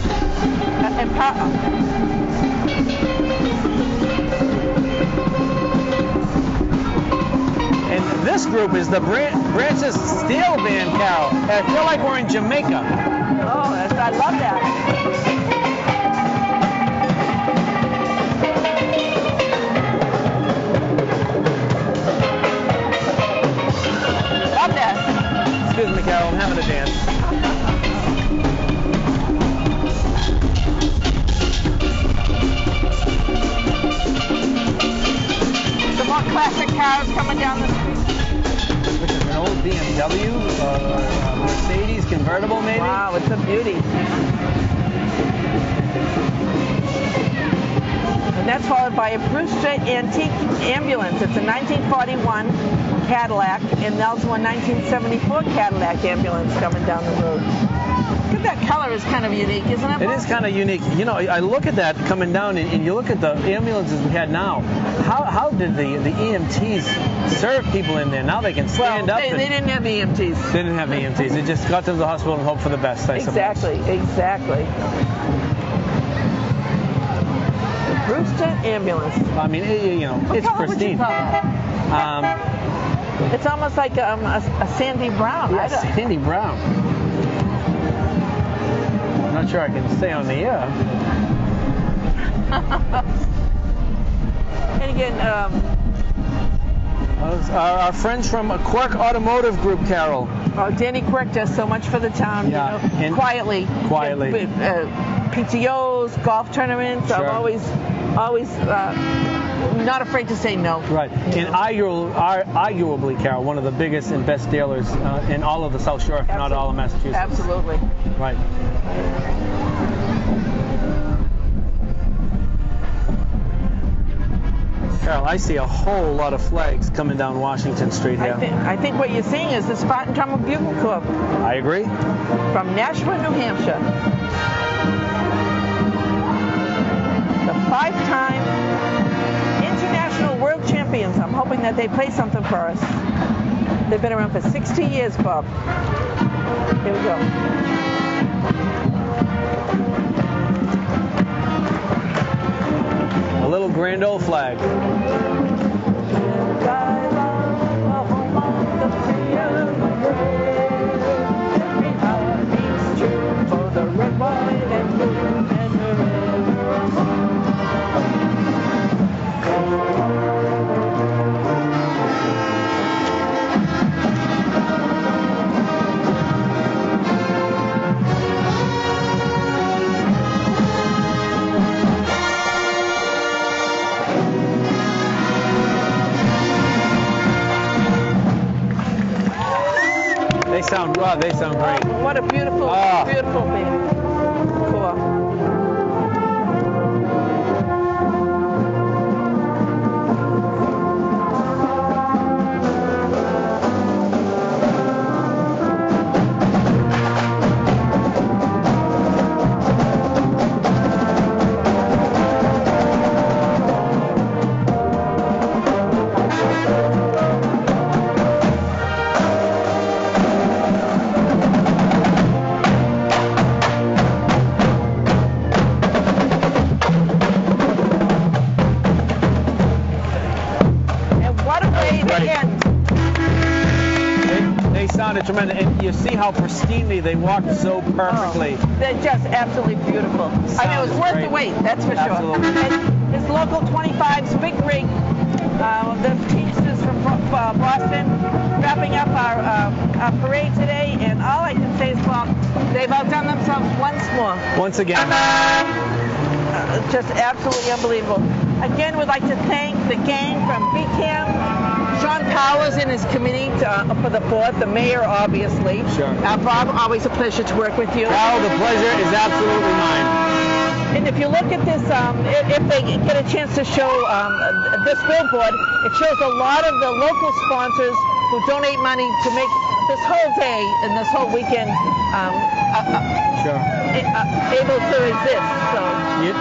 S2: And this group is the Branches Steel Band, Carol. I feel like we're in Jamaica.
S1: Oh, I love that. Love that.
S2: Excuse me, Carol, I'm having a dance.
S1: Some more classic cars coming down the street.
S2: Which is an old BMW, Mercedes convertible maybe?
S1: Wow, it's a beauty. And that's followed by a Brewster Antique Ambulance. It's a 1941 Cadillac, and also a 1974 Cadillac ambulance coming down the road. Look at that color, is kind of unique, isn't it?
S2: It is kind of unique. You know, I look at that coming down, and you look at the ambulances we had now. How did the EMTs serve people in there? Now they can stand up.
S1: They didn't have EMTs.
S2: They didn't have EMTs. They just got to the hospital and hope for the best, I suppose.
S1: Exactly. Brewster Ambulance.
S2: I mean, it's pristine.
S1: Would you call that? It's almost like a Sandy Brown.
S2: Yeah, Sandy Brown. I'm not sure I can stay on the air.
S1: And again,
S2: our friends from Quirk Automotive Group, Carol.
S1: Oh, Danny Quirk does so much for the town.
S2: Yeah,
S1: you know,
S2: and
S1: quietly. PTOs, golf tournaments.
S2: Sure.
S1: I'm always not afraid to say no.
S2: Right. And arguably, Carol, one of the biggest and best dealers in all of the South Shore, if not all of Massachusetts.
S1: Absolutely.
S2: Right. Carol, I see a whole lot of flags coming down Washington Street here.
S1: I think what you're seeing is the Spartan Drum Bugle Corps
S2: I agree.
S1: from Nashua, New Hampshire. The 5-time international world champions. I'm hoping that they play something for us. They've been around for 60 years, Bob. Here we go.
S2: A little grand old flag. They sound great.
S1: What a beautiful, beautiful band. Cool.
S2: Tremendous. And you see how pristinely they walked so perfectly.
S1: Oh, they're just absolutely beautiful. I mean, it was worth the wait, that's for sure.
S2: Absolutely.
S1: And it's Local 25's big rig. The Teamsters from Boston wrapping up our parade today. And all I can say is, well, they've outdone themselves once more.
S2: Once again.
S1: Just absolutely unbelievable. Again, we'd like to thank the gang from BCAM. Sean Powers and his committee for the 4th, the mayor, obviously.
S2: Sure.
S1: Bob, always a pleasure to work with you.
S2: Al, the pleasure is absolutely mine.
S1: And if you look at this, if they get a chance to show this billboard, it shows a lot of the local sponsors who donate money to make this whole day and this whole weekend able to exist. So.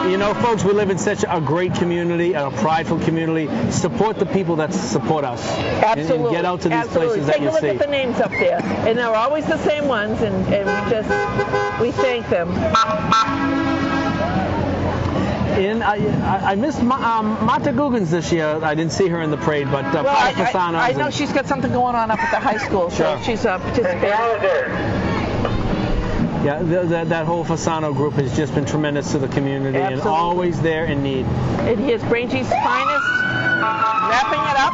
S2: You know, folks, we live in such a great community, a prideful community. Support the people that support us.
S1: Absolutely.
S2: And get out to these places that you see.
S1: Take a look at the names up there. And they're always the same ones, and we thank them.
S2: And I missed Marta Guggens this year. I didn't see her in the parade, but
S1: I know she's got something going on up at the high school, so she's participating.
S2: Yeah, that whole Fasano group has just been tremendous to the community.
S1: Absolutely.
S2: And always there in need.
S1: And here's Braintree's finest, wrapping it up.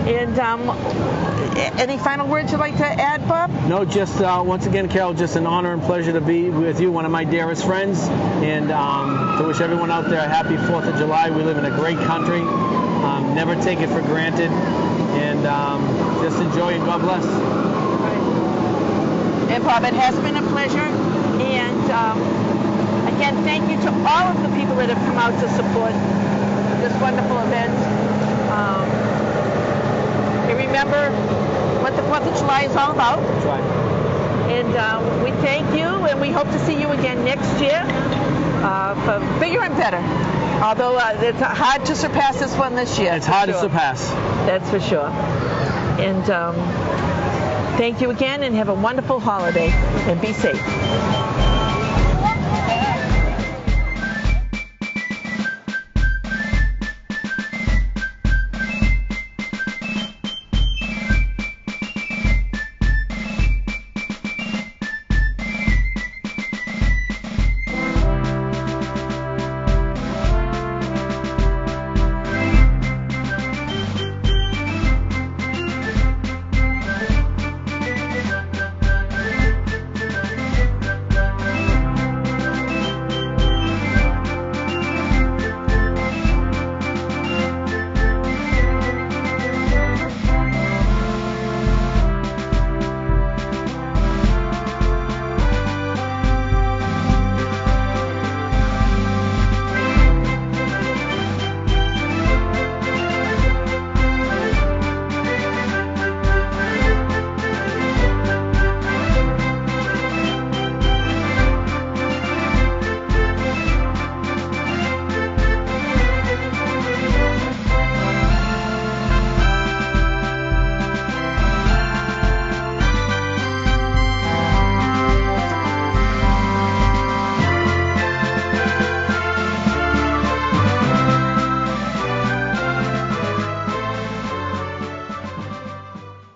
S1: And any final words you'd like to add, Bob?
S2: No, just once again, Carol, just an honor and pleasure to be with you, one of my dearest friends, and to wish everyone out there a happy 4th of July. We live in a great country. Never take it for granted, and just enjoy and God bless.
S1: And Bob, it has been a pleasure. And again, thank you to all of the people that have come out to support this wonderful event. And remember what the 4th of July is all about.
S2: That's right.
S1: And we thank you, and we hope to see you again next year for bigger and better. Although it's hard to surpass this one this year.
S2: It's hard to surpass.
S1: That's for sure. And thank you again, and have a wonderful holiday, and be safe.